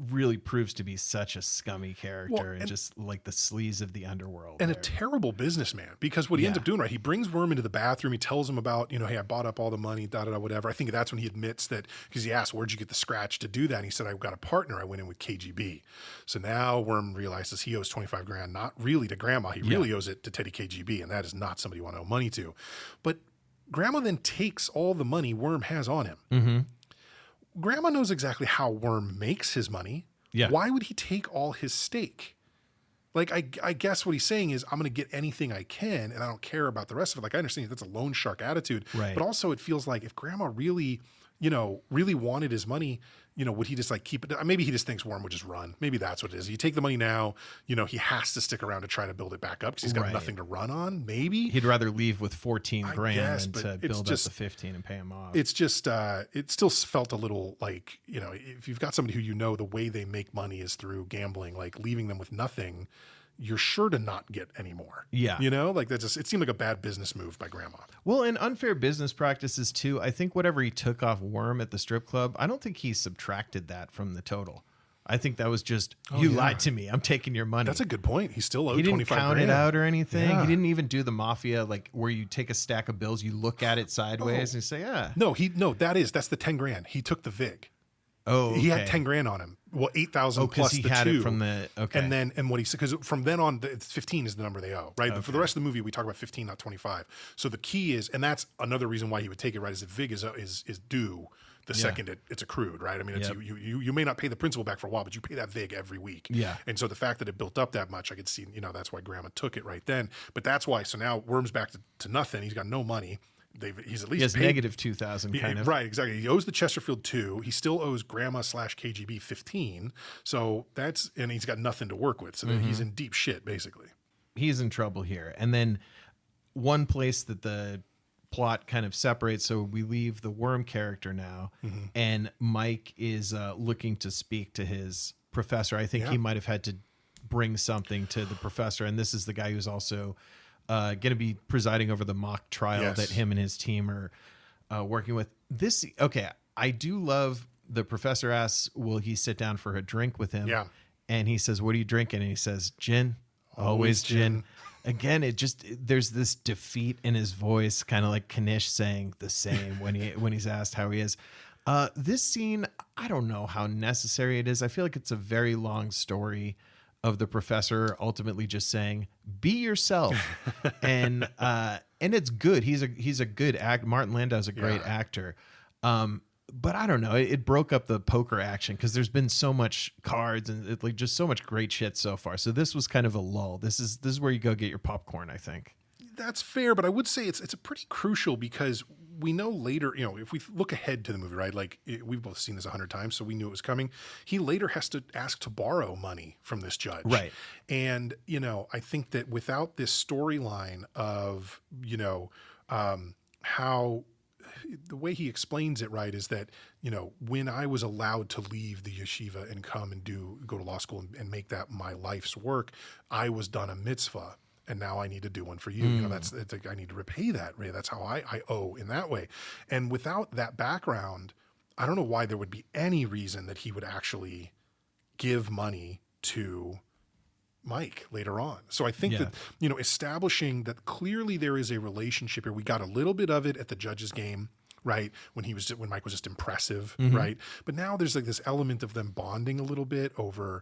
really proves to be such a scummy character and just like the sleaze of the underworld. And a terrible businessman because what he ends up doing, right? He brings Worm into the bathroom. He tells him about, hey, I bought up all the money, whatever. I think that's when he admits that because he asked, where'd you get the scratch to do that? And he said, I've got a partner. I went in with KGB. So now Worm realizes he owes $25,000, not really to Grandma. He really owes it to Teddy KGB. And that is not somebody you want to owe money to. But Grandma then takes all the money Worm has on him. Mm-hmm. Grandma knows exactly how Worm makes his money. Yeah. Why would he take all his stake? Like, I guess what he's saying is, I'm going to get anything I can, and I don't care about the rest of it. Like, I understand that's a loan shark attitude. Right. But also it feels like if Grandma really wanted his money, would he just like keep it? Maybe he just thinks Worm would just run. Maybe that's what it is. You take the money now, he has to stick around to try to build it back up because he's got nothing to run on. Maybe he'd rather leave with $14,000 than to build up the 15 and pay him off. It's just, it still felt a little like, if you've got somebody who the way they make money is through gambling, like leaving them with nothing, you're sure to not get any more. Yeah. Like that it seemed like a bad business move by Grandma. Well, and unfair business practices too. I think whatever he took off Worm at the strip club, I don't think he subtracted that from the total. I think that was just, lied to me. I'm taking your money. That's a good point. He still owed $25,000. He didn't count it out or anything. Yeah. He didn't even do the mafia, like where you take a stack of bills, you look at it sideways and you say, that's the $10,000. He took the VIG. Oh, okay. He had $10,000 on him. Well, 8,000 plus he the had 2. It from the and what he said, because from then on, 15 is the number they owe, right? But for the rest of the movie, we talk about 15, not 25. So the key is, and that's another reason why he would take it, right? Is that VIG is due the second it's accrued, right? I mean, it's, you may not pay the principal back for a while, but you pay that VIG every week. Yeah. And so the fact that it built up that much, I could see, that's why Grandma took it right then. But that's why. So now Worm's back to nothing. He's got no money. He's at least paid negative 2,000 kind of. Right, exactly. He owes the Chesterfield 2. He still owes Grandma / KGB 15. So and he's got nothing to work with. So he's in deep shit, basically. He's in trouble here. And then one place that the plot kind of separates. So we leave the Worm character now, and Mike is looking to speak to his professor. I think he might have had to bring something to the professor. And this is the guy who's also going to be presiding over the mock trial that him and his team are working with. I do love the professor asks, will he sit down for a drink with him? Yeah. And he says, what are you drinking? And he says, gin. Always gin. Again, there's this defeat in his voice, kind of like Kanish saying the same when he's asked how he is. This scene, I don't know how necessary it is. I feel like it's a very long story of the professor ultimately just saying, be yourself. and it's good. He's a good act. Martin Landau's a great actor. but I don't know. It broke up the poker action because there's been so much cards and like just so much great shit so far. So this was kind of a lull. This is where you go get your popcorn, I think. That's fair, but I would say it's a pretty crucial because we know later, if we look ahead to the movie, right? Like we've both seen this 100 times, so we knew it was coming. He later has to ask to borrow money from this judge. Right. And, I think that without this storyline of, how the way he explains it, right, is that, when I was allowed to leave the yeshiva and come and go to law school and make that my life's work, I was done a mitzvah. And now I need to do one for you. It's like I need to repay that. Right? That's how I owe in that way. And without that background, I don't know why there would be any reason that he would actually give money to Mike later on. So I think that, establishing that clearly there is a relationship here. We got a little bit of it at the judge's game, right? When Mike was just impressive, right? But now there's like this element of them bonding a little bit over,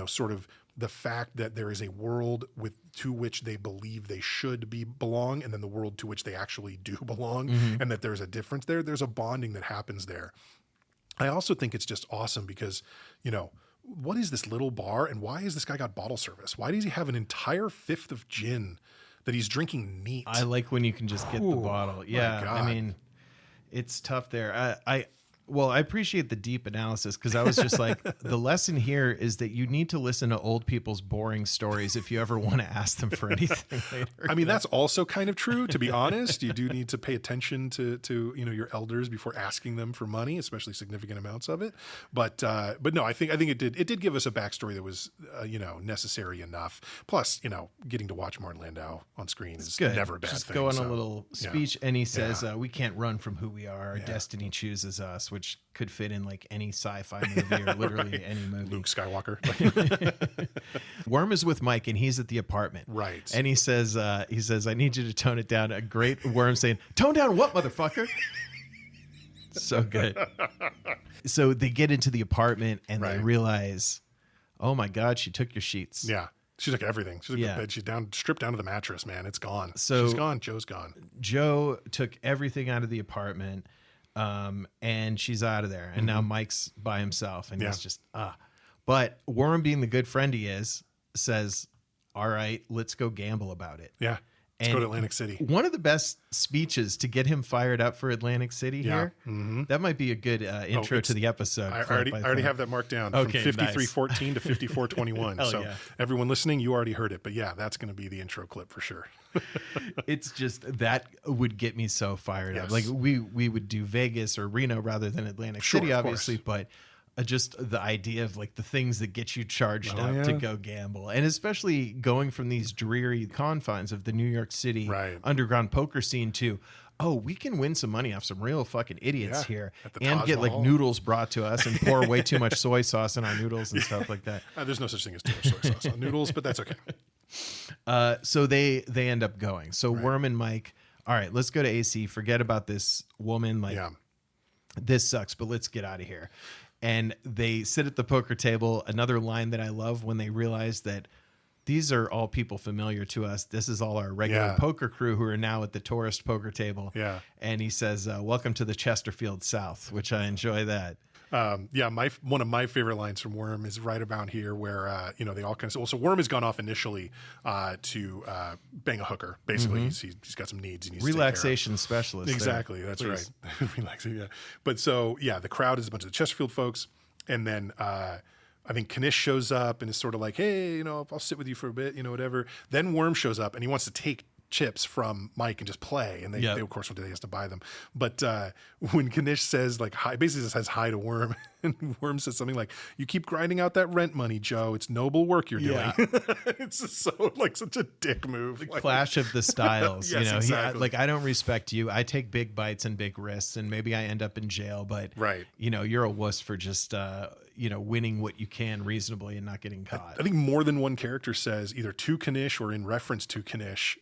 sort of the fact that there is a world to which they believe they should belong, and then the world to which they actually do belong, and that there's a difference there. There's a bonding that happens there. I also think it's just awesome because, what is this little bar and why has this guy got bottle service? Why does he have an entire fifth of gin that he's drinking neat? I like when you can just get the bottle. Yeah, I mean, it's tough there. I appreciate the deep analysis because I was just like, the lesson here is that you need to listen to old people's boring stories if you ever want to ask them for anything later. I mean, that's also kind of true, to be honest. You do need to pay attention to your elders before asking them for money, especially significant amounts of it. But no, I think it did give us a backstory that was necessary enough. Plus, getting to watch Martin Landau on screen is never a bad just thing. Go on a little speech, and he says, "We can't run from who we are. Our destiny chooses us," which could fit in like any sci-fi movie or literally any movie. Luke Skywalker. Worm is with Mike and he's at the apartment. Right. And he says, I need you to tone it down. A great Worm saying, "Tone down what, motherfucker?" So good. So they get into the apartment and they realize, oh my God, she took your sheets. Yeah. She took everything. She took the bed. She's stripped down to the mattress, man. It's gone. So she's gone. Joe's gone. Joe took everything out of the apartment. And she's out of there. And now Mike's by himself and he's just, But Worm, being the good friend he is, says, all right, let's go gamble about it. Yeah. Let's go to Atlantic City. One of the best speeches to get him fired up for Atlantic City here. Mm-hmm. That might be a good intro to the episode. I already have that marked down from 53:14 to 54:21. So everyone listening, you already heard it. But yeah, that's going to be the intro clip for sure. It's just that would get me so fired up. Like we would do Vegas or Reno rather than Atlantic City, obviously, but just the idea of like the things that get you charged up to go gamble, and especially going from these dreary confines of the New York City underground poker scene to, oh, we can win some money off some real fucking idiots here and get like noodles brought to us and pour way too much soy sauce in our noodles and stuff like that. There's no such thing as too much soy sauce on noodles, but that's okay. So they end up going. So Worm and Mike, all right, let's go to AC. Forget about this woman. Like, this sucks, but let's get out of here. And they sit at the poker table. Another line that I love when they realize that these are all people familiar to us. This is all our regular poker crew who are now at the tourist poker table. Yeah. And he says, welcome to the Chesterfield South, which I enjoy that. One of my favorite lines from Worm is right about here where, they all kind of, so Worm has gone off initially to bang a hooker. Basically, he's got some needs. He needs relaxation specialist. Exactly. That's right. Relaxing. Yeah. But so, the crowd is a bunch of the Chesterfield folks. And then I think Knish shows up and is sort of like, hey, I'll sit with you for a bit, whatever. Then Worm shows up and he wants to take chips from Mike and just play, and they of course what he has to buy them. But when Knish says like hi, basically says hi to Worm, and Worm says something like, "You keep grinding out that rent money, Joe. It's noble work you're doing." It's just so like such a dick move. The clash of the styles. Exactly. I don't respect you. I take big bites and big risks, and maybe I end up in jail. But you're a wuss for just winning what you can reasonably and not getting caught. I think more than one character says either to Knish or in reference to Knish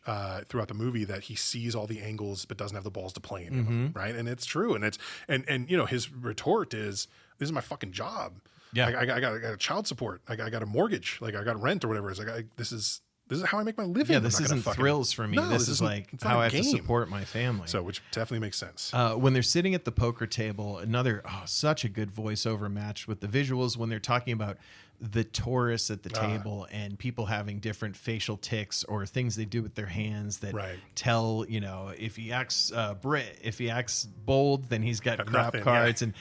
throughout the movie that he sees all the angles but doesn't have the balls to play any of them, right? And it's true. And his retort is, "This is my fucking job. Yeah, I got a child support. I got a mortgage. Like I got rent or whatever. It's like this is This is how I make my living. Yeah, this isn't thrills for me. No, this is like how I have to support my family. So, which definitely makes sense. When they're sitting at the poker table, such a good voiceover match with the visuals when they're talking about the tourists at the table and people having different facial tics or things they do with their hands that tell, if he acts if he acts bold, then he's got crap cards and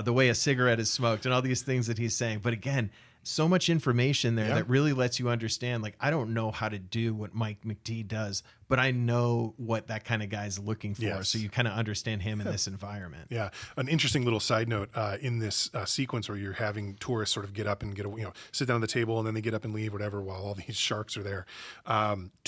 the way a cigarette is smoked and all these things that he's saying. But again, so much information there that really lets you understand, like, I don't know how to do what Mike McD does, but I know what that kind of guy is looking for. Yes. So you kind of understand him in this environment. Yeah. An interesting little side note in this sequence where you're having tourists sort of get up and sit down at the table and then they get up and leave, whatever, while all these sharks are there.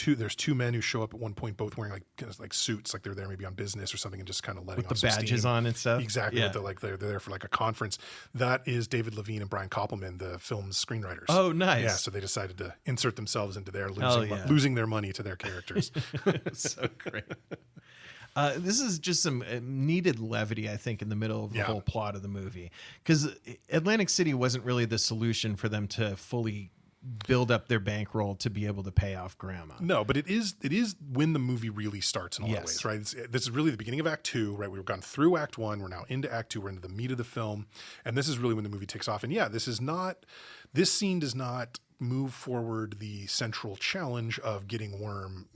There's two men who show up at one point, both wearing like suits, like they're there maybe on business or something and just kind of letting with off the some badges steam. on and stuff. Exactly. They're there for like a conference. That is David Levine and Brian Koppelman, the film's screenwriters. Oh, nice. Yeah. So they decided to insert themselves into there, losing their money to their characters. So great. This is just some needed levity, I think, in the middle of the whole plot of the movie, because Atlantic City wasn't really the solution for them to fully build up their bankroll to be able to pay off Grandma. No, but it is when the movie really starts in a lot of ways, right? This is really the beginning of Act 2, right? We've gone through Act 1, we're now into Act 2, we're into the meat of the film, and this is really when the movie takes off. And this scene does not move forward the central challenge of getting Worm,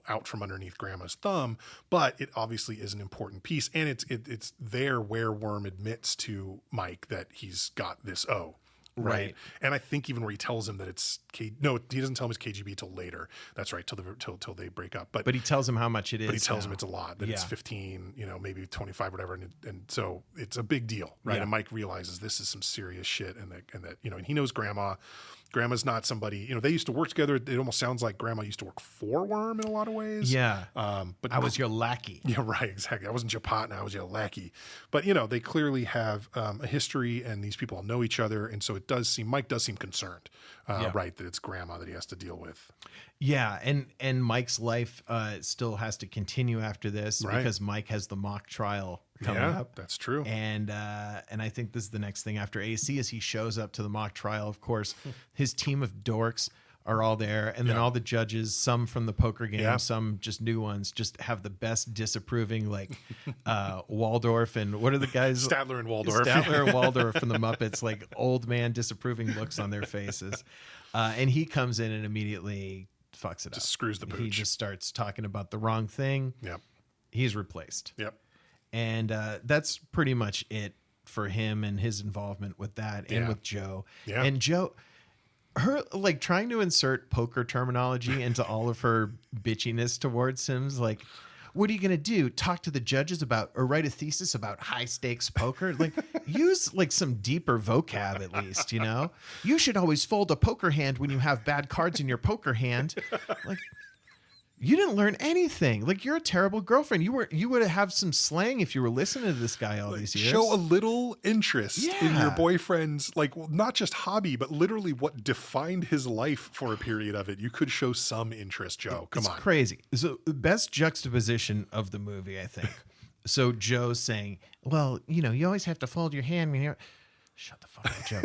out from underneath Grandma's thumb, but it obviously is an important piece, and it's there where Worm admits to Mike that he's got this O. Right. And I think even where he tells him that it's he doesn't tell him it's KGB till later. That's right. Till they break up. But he tells him how much it is. But he tells him it's a lot, that it's 15, maybe 25, whatever. And so it's a big deal. Right. Yeah. And Mike realizes this is some serious shit. And that, and he knows Grandma's not somebody, they used to work together. It almost sounds like Grandma used to work for Worm in a lot of ways. Yeah. But I was your lackey. Yeah, right. Exactly. I wasn't your partner. I was your lackey. But, they clearly have a history and these people all know each other. And so Mike does seem concerned, right, that it's Grandma that he has to deal with. Yeah. And Mike's life still has to continue after this because Mike has the mock trial coming up. That's true. And I think this is the next thing after AC as he shows up to the mock trial. Of course, his team of dorks are all there, and then all the judges, some from the poker game, some just new ones, just have the best disapproving, like Waldorf and what are the guys? Statler and Waldorf. Statler and Waldorf from the Muppets, like old man disapproving looks on their faces. And he comes in and immediately fucks it up. Just screws the pooch. He just starts talking about the wrong thing. Yep. He's replaced. Yep. And that's pretty much it for him and his involvement with that and with Joe. Yeah. And Joe, her like trying to insert poker terminology into all of her bitchiness towards him is like, what are you going to do? Talk to the judges about or write a thesis about high stakes poker? Like use like some deeper vocab at least, You should always fold a poker hand when you have bad cards in your poker hand. Like you didn't learn anything. Like you're a terrible girlfriend. You would have some slang if you were listening to this guy all these years. Show a little interest in your boyfriend's, not just hobby, but literally what defined his life for a period of it. You could show some interest, Joe. Come on. It's crazy. So the best juxtaposition of the movie, I think. So Joe's saying, well, you always have to fold your hand when you're... Shut the fuck up, Joe.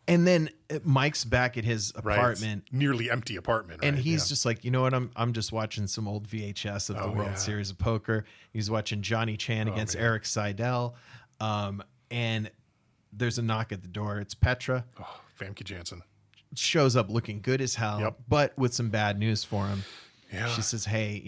And then Mike's back at his apartment, nearly empty apartment, and he's just like, you know what? I'm just watching some old VHS of the World Series of Poker. He's watching Johnny Chan against Eric Seidel, and there's a knock at the door. It's Petra. Oh, Famke Janssen shows up looking good as hell, but with some bad news for him. Yeah. She says, hey,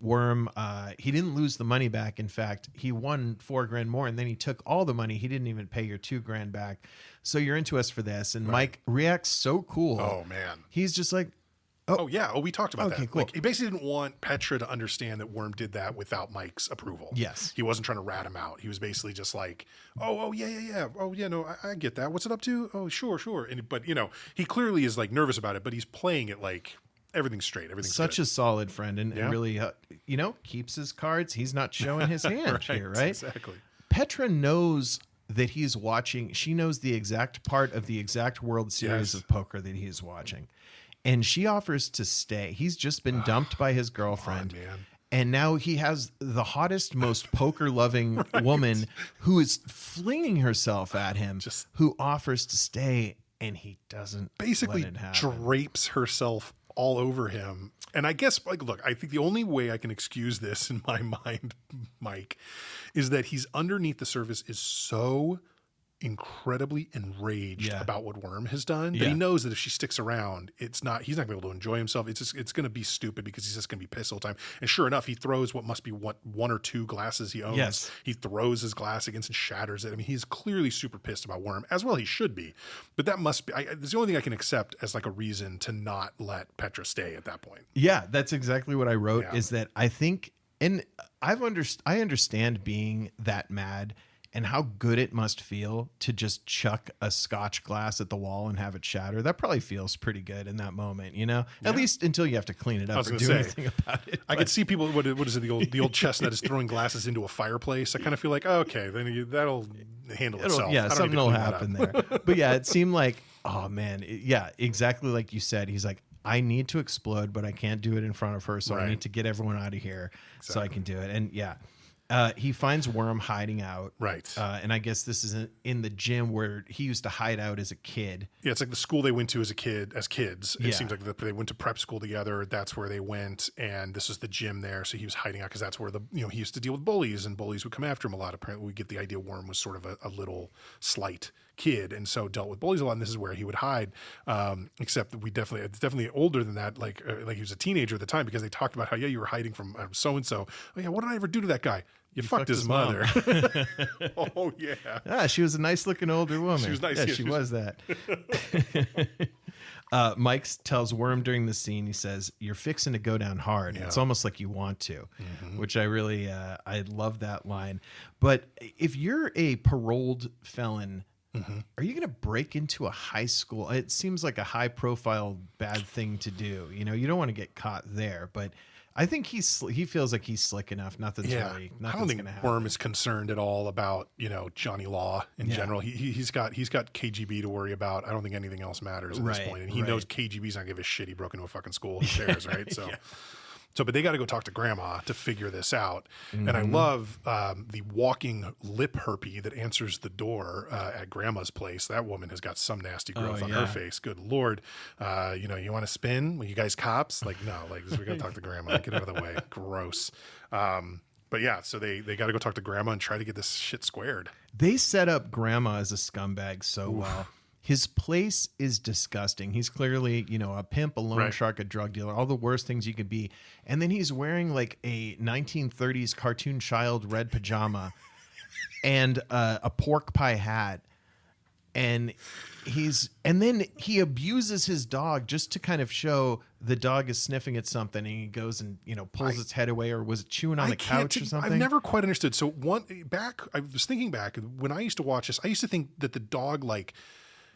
Worm, he didn't lose the money back. In fact, he won $4,000 more, and then he took all the money. He didn't even pay your $2,000 back. So you're into us for this. And Mike reacts so cool. Oh man, he's just like, oh yeah. Oh, we talked about that. Cool. Like, he basically didn't want Petra to understand that Worm did that without Mike's approval. Yes, he wasn't trying to rat him out. He was basically just like, oh yeah. Oh yeah, no, I get that. What's it up to? Oh sure. But he clearly is like nervous about it, but he's playing it like everything's straight. Everything's such good. A solid friend, and really, keeps his cards. He's not showing his hand here, right? Exactly. Petra knows that he's watching. She knows the exact part of the exact World Series of Poker that he's watching, and she offers to stay. He's just been dumped by his girlfriend. Man. And now he has the hottest, most poker-loving woman who is flinging herself at him, who offers to stay, and he doesn't basically let it happen. drapes herself all over him. And I guess, like, look, I think the only way I can excuse this in my mind, Mike, is that he's underneath the surface is so incredibly enraged about what Worm has done that he knows that if she sticks around, he's not gonna be able to enjoy himself. It's gonna be stupid because he's just gonna be pissed all the time. And sure enough, he throws what must be one or two glasses he owns. Yes. He throws his glass against and shatters it. I mean, he's clearly super pissed about Worm, as well he should be. But that must be it's the only thing I can accept as like a reason to not let Petra stay at that point. Yeah, that's exactly what I wrote, is that I think, and I understand being that mad and how good it must feel to just chuck a scotch glass at the wall and have it shatter. That probably feels pretty good in that moment, you know? At least until you have to clean it up or do anything about it. I could see people, what is it, the old chestnut is throwing glasses into a fireplace. I kind of feel like, oh, okay, then that'll handle itself. Yeah, something will happen there. But yeah, it seemed like, oh man, exactly like you said. He's like, I need to explode, but I can't do it in front of her, so I need to get everyone out of here so I can do it. And he finds Worm hiding out. Right. And I guess this is in the gym where he used to hide out as a kid. Yeah, it's like the school they went to as kids. It seems like they went to prep school together. That's where they went. And this is the gym there. So he was hiding out because that's where he used to deal with bullies, and bullies would come after him a lot. Apparently we get the idea Worm was sort of a little slight kid, and so dealt with bullies a lot, and this is where he would hide. Except that it's definitely older than that, like he was a teenager at the time, because they talked about how you were hiding from so-and-so. Oh yeah, what did I ever do to that guy? You fucked his mother. Oh yeah. She was a nice looking older woman. She was nice. Yeah, she was that. Mike tells Worm during the scene, he says, "You're fixing to go down hard. It's almost like you want to," which I really, I love that line. But if you're a paroled felon, are you going to break into a high school? It seems like a high profile bad thing to do. You know, you don't want to get caught there, but I think he feels like he's slick enough. Nothing's really, I don't think Worm is concerned at all about, Johnny Law in general. He's got KGB to worry about. I don't think anything else matters at this point. And he knows KGB's not give a shit. He broke into a fucking school. Who cares, right? So. So, but they got to go talk to Grandma to figure this out. And I love the walking lip herpy that answers the door at Grandma's place. That woman has got some nasty growth on her face. Good Lord. You want to spin? Well, you guys cops? Like, no, we got to talk to Grandma. Get out of the way. Gross. But yeah, so they got to go talk to Grandma and try to get this shit squared. They set up Grandma as a scumbag so well. His place is disgusting. He's clearly, a pimp, a loan shark, a drug dealer, all the worst things you could be. And then he's wearing like a 1930s cartoon child red pajama and a pork pie hat. And then he abuses his dog just to kind of show the dog is sniffing at something, and he goes and, pulls its head away, or was it chewing on the couch or something? I've never quite understood. So I was thinking back when I used to watch this, I used to think that the dog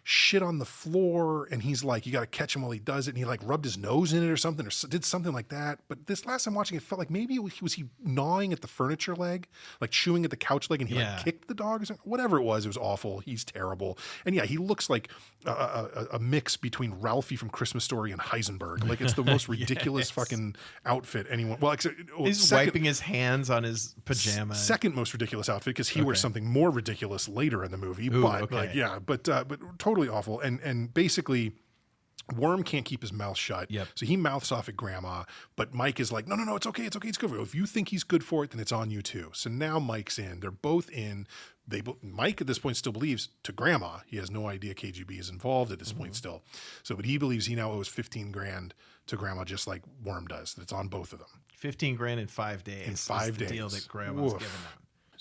shit on the floor, and he's like, you got to catch him while he does it, and he rubbed his nose in it or something, or did something like that. But this last time watching it, felt like maybe was he gnawing at the furniture leg, like chewing at the couch leg, and he kicked the dog or something. Whatever it was awful. He's terrible. And he looks like a mix between Ralphie from Christmas Story and Heisenberg. Like, it's the most ridiculous fucking outfit anyone. Well, he's wiping his hands on his pajama. Second most ridiculous outfit, because he wears something more ridiculous later in the movie. But totally awful. And basically Worm can't keep his mouth shut. So he mouths off at Grandma, but Mike is like, no, it's okay. It's good for you. If you think he's good for it, then it's on you too. So now Mike's in. They're both in. Mike at this point still believes to Grandma. He has no idea KGB is involved at this point still. So, but he believes he now owes $15,000 to Grandma, just like Worm does. That it's on both of them. $15,000 in 5 days. In 5 days. The deal that Grandma's given them.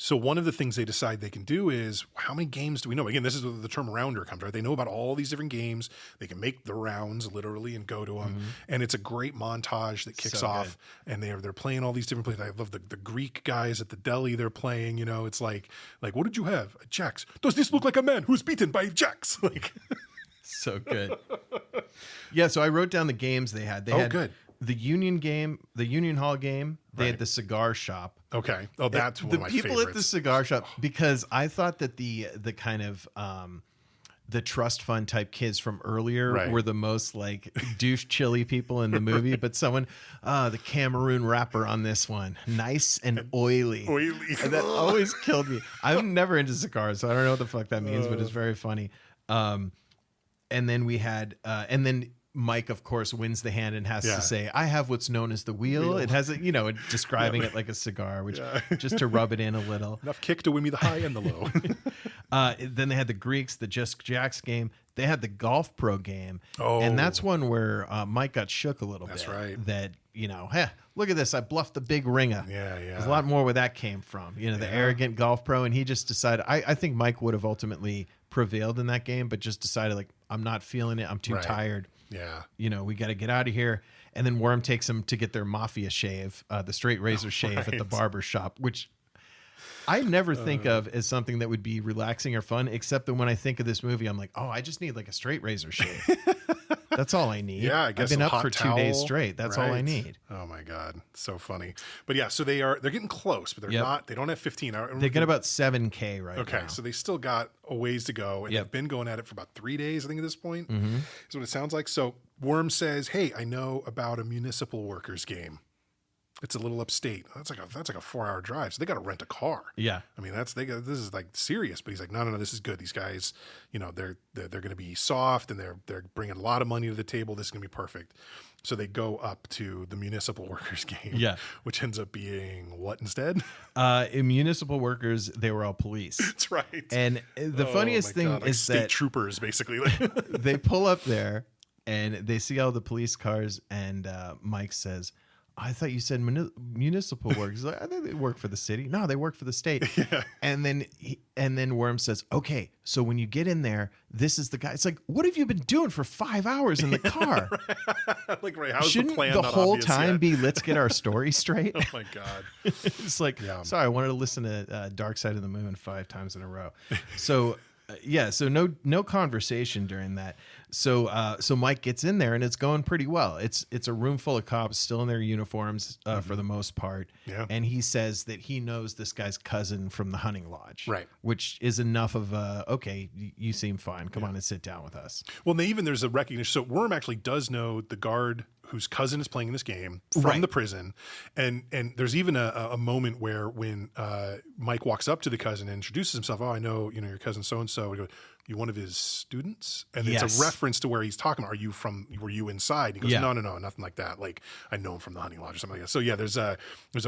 So one of the things they decide they can do is, how many games do we know? Again, this is where the term rounder comes, right? They know about all these different games. They can make the rounds literally and go to them. And it's a great montage that kicks off. And they're playing all these different plays. I love the Greek guys at the deli they're playing. It's like, what did you have? Jax. Does this look like a man who's beaten by Jax? So good. Yeah, so I wrote down the games they had. They had good. The Union game, the Union Hall game. They had the cigar shop. Okay. Oh, that's one of my favorites. The people at the cigar shop, because I thought that the kind of the trust fund type kids from earlier were the most douche chili people in the movie, but the Cameroon wrapper on this one, nice and oily. And that always killed me. I'm never into cigars, so I don't know what the fuck that means, but it's very funny. And then we had, and then Mike, of course, wins the hand and has Yeah. to say, I have what's known as the wheel. It has a, describing it like a cigar, which just to rub it in a little. Enough kick to win me the high and the low. Then they had the Greeks, the Just Jacks game. They had the Golf Pro game. Oh. And that's one where Mike got shook a little bit. That's right. That, hey, look at this. I bluffed the big ringer. Yeah. There's a lot more where that came from. The arrogant Golf Pro. And he just decided, I think Mike would have ultimately prevailed in that game, but just decided, like, I'm not feeling it. I'm too tired. Yeah. We got to get out of here. And then Worm takes him to get their mafia shave, the straight razor shave at the barber shop, which I never think of as something that would be relaxing or fun, except that when I think of this movie, I'm like, I just need like a straight razor shave. That's all I need. Yeah, I guess I've been a up hot for 2 days towel. straight. That's all I Right. need. Oh my God. So funny. But yeah, so they're getting close, but they're not, they don't have 15. They got about 7K right now. Okay, so they still got a ways to go, and they've been going at it for about 3 days, I think, at this point. Mm-hmm. Is what it sounds like. So Worm says, "Hey, I know about a municipal workers game. It's a little upstate. That's like a 4-hour drive. So they got to rent a car. Yeah. I mean, this is like serious." But he's like, "No, this is good. These guys, they're going to be soft, and they're bringing a lot of money to the table. This is going to be perfect." So they go up to the municipal workers game, which ends up being what instead? In municipal workers, they were all police. That's right. And the funniest thing like is state that troopers, basically. they pull up there and they see all the police cars, and Mike says, I thought you said municipal work. He's like, I think they work for the city. No, they work for the state. Yeah. And then Worm says, okay, so when you get in there, this is the guy. It's like, what have you been doing for 5 hours in the car? Like, right? How's Shouldn't the plan? the not whole obvious time yet? be let's get our story straight? Oh my God. It's like, sorry, I wanted to listen to Dark Side of the Moon 5 times in a row. So so no conversation during that. So Mike gets in there and it's going pretty well. It's a room full of cops still in their uniforms for the most part. Yeah. And he says that he knows this guy's cousin from the hunting lodge. Right. Which is enough of okay, you seem fine. Come on and sit down with us. Well, there's a recognition. So Worm actually does know the guard whose cousin is playing in this game from the prison. And there's even a moment where when Mike walks up to the cousin and introduces himself, "Oh, I know, your cousin so-and-so." He goes, "You one of his students?" And it's a reference to where he's talking about, were you inside? And he goes, no, nothing like that. Like, I know him from the hunting lodge or something like that. So yeah, there's a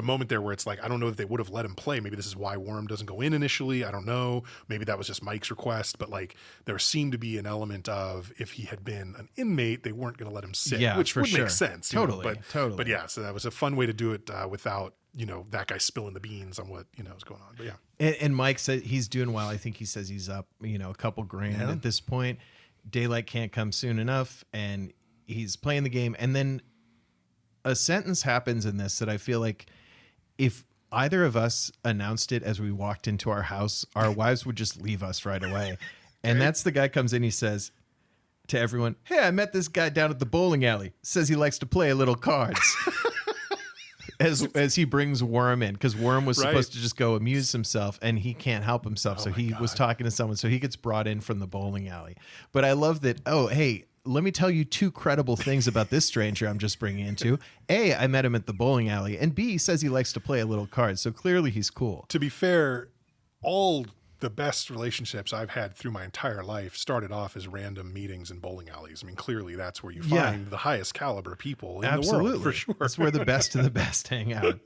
moment there where it's like, I don't know if they would have let him play. Maybe this is why Worm doesn't go in initially. I don't know. Maybe that was just Mike's request, but like there seemed to be an element of, if he had been an inmate, they weren't going to let him sit, which would make sense. Totally. But yeah, so that was a fun way to do it without, that guy spilling the beans on what, is going on. But yeah. And Mike said he's doing well. I think he says he's up, a couple grand at this point. Daylight can't come soon enough, and he's playing the game. And then a sentence happens in this that I feel like if either of us announced it as we walked into our house, our wives would just leave us right away. And that's the guy comes in, he says to everyone, "Hey, I met this guy down at the bowling alley. Says he likes to play a little cards." As he brings Worm in, because Worm was supposed to just go amuse himself, and he can't help himself. So he was talking to someone. So he gets brought in from the bowling alley. But I love that. Oh, hey, let me tell you 2 credible things about this stranger I'm just bringing into. A, I met him at the bowling alley. And B, he says he likes to play a little cards. So clearly he's cool. To be fair, all the best relationships I've had through my entire life started off as random meetings in bowling alleys. I mean, clearly that's where you find the highest caliber people in the world, for sure. That's where the best of the best hang out.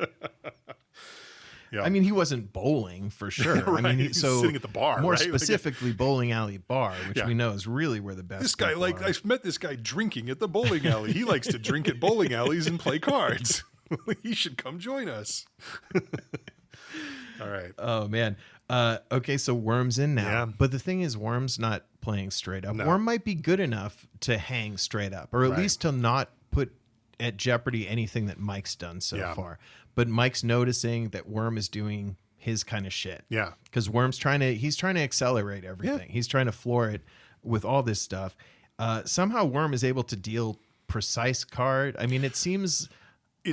Yeah. I mean, he wasn't bowling for sure. Right. I mean, He's sitting at the bar, more right? specifically, bowling alley bar, which we know is really where the best. This guy, people are. I met this guy drinking at the bowling alley. He likes to drink at bowling alleys and play cards. He should come join us. All right. Oh man. Okay, so Worm's in now, but the thing is, Worm's not playing straight up. Worm might be good enough to hang straight up, or at least to not put at jeopardy anything that Mike's done so far. But Mike's noticing that Worm is doing his kind of shit. Yeah, because Worm's trying to accelerate everything. He's trying to floor it with all this stuff. Somehow Worm is able to deal precise card. I mean, it seems.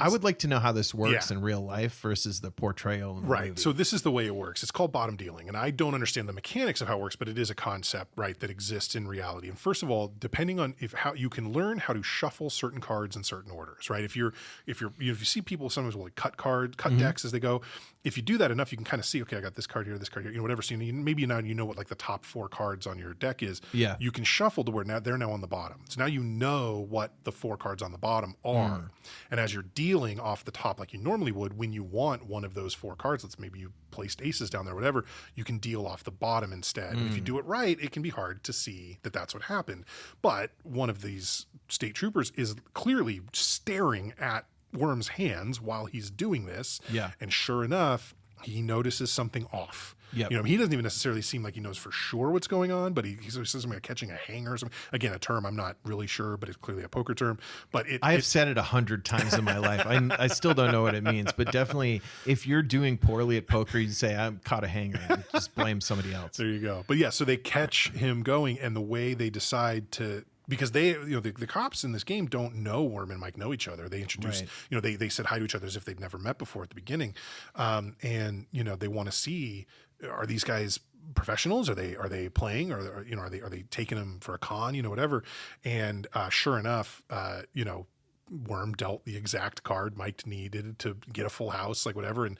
I would like to know how this works in real life versus the portrayal in the movie. So this is the way it works. It's called bottom dealing, and I don't understand the mechanics of how it works, but it is a concept, right, that exists in reality. And first of all, depending on how you can learn how to shuffle certain cards in certain orders, right? If you see people sometimes will cut cards, cut decks as they go, if you do that enough, you can kind of see, okay, I got this card here, you know, whatever. So maybe now you know what like the top 4 cards on your deck is. Yeah. You can shuffle to where now they're now on the bottom. So now you know what the 4 cards on the bottom are. And as you're dealing off the top like you normally would, when you want one of those 4 cards, let's maybe you placed aces down there, whatever, you can deal off the bottom instead. And if you do it right, it can be hard to see that that's what happened. But one of these state troopers is clearly staring at Worm's hands while he's doing this. Yeah. And sure enough, he notices something off. Yep. You know, he doesn't even necessarily seem like he knows for sure what's going on, but he says something like catching a hanger or something. Again, a term I'm not really sure, but it's clearly a poker term. But I've said it 100 times in my life. I still don't know what it means, but definitely if you're doing poorly at poker, you say, I'm caught a hanger, and just blame somebody else. There you go. But yeah, so they catch him going, and the way they decide to, because they, you know, the cops in this game don't know Worm and Mike know each other. They introduce, you know, they said hi to each other as if they'd never met before at the beginning. And, you know, they want to see, are these guys professionals? Are they playing, or you know, are they taking them for a con, you know, whatever. And sure enough, you know, Worm dealt the exact card Mike needed to get a full house, like whatever. And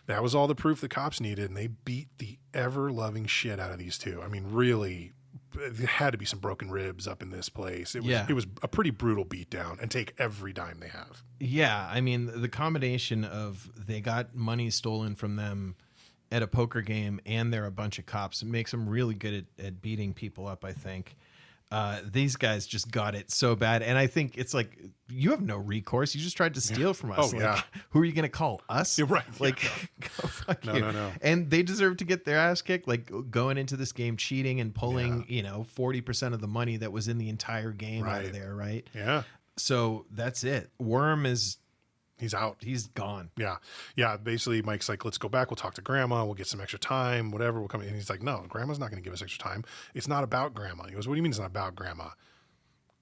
that was all the proof the cops needed. And they beat the ever loving shit out of these two. I mean, really, there had to be some broken ribs up in this place. It was a pretty brutal beatdown, and take every dime they have. Yeah. I mean, the combination of they got money stolen from them at a poker game and they're a bunch of cops, it makes them really good at beating people up, I think. These guys just got it so bad. And I think it's like, you have no recourse. You just tried to steal from us. Oh, like, yeah. Who are you going to call? Us? You're right. Like, go fuck you. No. And they deserve to get their ass kicked, like going into this game cheating and pulling, you know, 40% of the money that was in the entire game out of there, right? Yeah. So that's it. Worm is... He's out. He's gone. Yeah. Yeah. Basically, Mike's like, let's go back. We'll talk to Grandma. We'll get some extra time, whatever. We'll come in. And he's like, no, Grandma's not going to give us extra time. It's not about Grandma. He goes, what do you mean it's not about Grandma?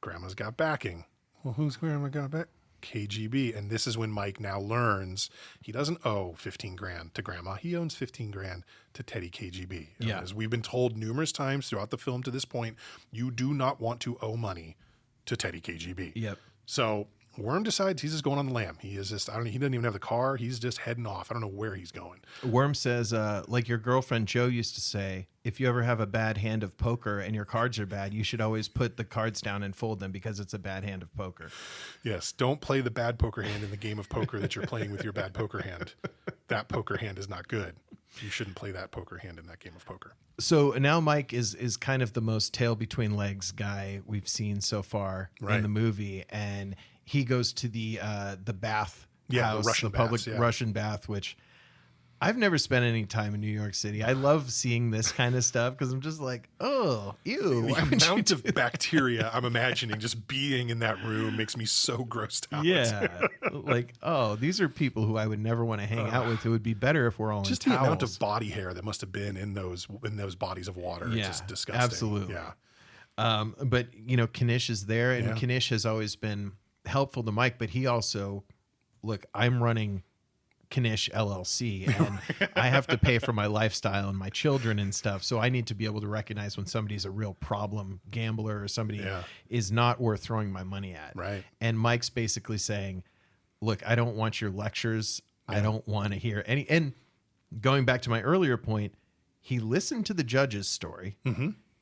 Grandma's got backing. Well, who's Grandma got back? KGB. And this is when Mike now learns he doesn't owe 15 grand to Grandma. He owns 15 grand to Teddy KGB. Yeah. As we've been told numerous times throughout the film to this point, you do not want to owe money to Teddy KGB. Yep. So Worm decides he's just going on the lam. He is just, he doesn't even have the car. He's just heading off. I don't know where he's going. Worm says, like your girlfriend Joe used to say, if you ever have a bad hand of poker and your cards are bad, you should always put the cards down and fold them because it's a bad hand of poker. Yes. Don't play the bad poker hand in the game of poker that you're playing with your bad poker hand. That poker hand is not good. You shouldn't play that poker hand in that game of poker. So now Mike is kind of the most tail between legs guy we've seen so far in the movie. And he goes to the bath house, the public Russian bath, which I've never spent any time in New York City. I love seeing this kind of stuff because I'm just like, oh, ew. The amount of bacteria I'm imagining just being in that room makes me so grossed out. Yeah. Like, oh, these are people who I would never want to hang out with. It would be better if we're all just in the towels. amount of body hair that must have been in those bodies of water. Yeah, it's just disgusting. absolutely. Yeah. But, you know, Kanish is there, and Kanish has always been helpful to Mike, but he also, look, I'm running Kanish LLC and I have to pay for my lifestyle and my children and stuff. So I need to be able to recognize when somebody's a real problem gambler or somebody is not worth throwing my money at. Right. And Mike's basically saying, look, I don't want your lectures. I don't want to hear any. And going back to my earlier point, he listened to the judge's story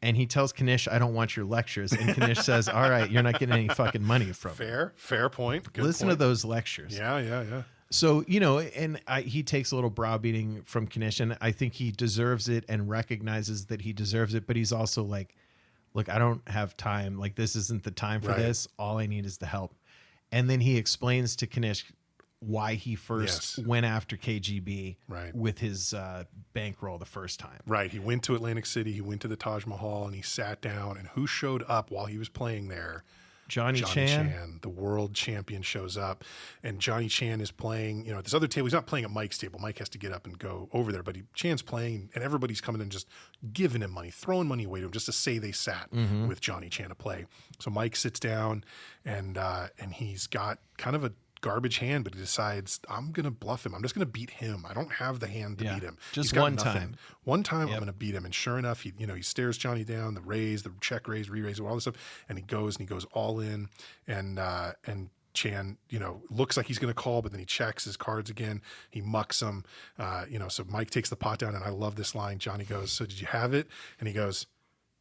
and he tells Kanish, I don't want your lectures. And Kanish says, all right, you're not getting any fucking money from me. Fair point. Good Listen point. to those lectures. Yeah. So, you know, and he takes a little browbeating from Kanish, and I think he deserves it and recognizes that he deserves it. But he's also like, look, I don't have time. Like, this isn't the time for this. All I need is the help. And then he explains to Kanish why he first went after KGB with his bankroll the first time. Right. He went to Atlantic City. He went to the Taj Mahal and he sat down. And who showed up while he was playing there? Johnny Chan, the world champion, shows up, and Johnny Chan is playing, you know, at this other table. He's not playing at Mike's table. Mike has to get up and go over there, but Chan's playing, and everybody's coming and just giving him money, throwing money away to him just to say they sat with Johnny Chan to play. So Mike sits down, and he's got kind of a garbage hand, but he decides, I'm going to bluff him. I'm just going to beat him. I don't have the hand to beat him. Just one time. One time I'm going to beat him. And sure enough, he stares Johnny down, the raise, the check raise, re-raise, all this stuff. And he goes all in. And Chan, looks like he's going to call, but then he checks his cards again. He mucks them, so Mike takes the pot down, and I love this line. Johnny goes, "So did you have it?" And he goes,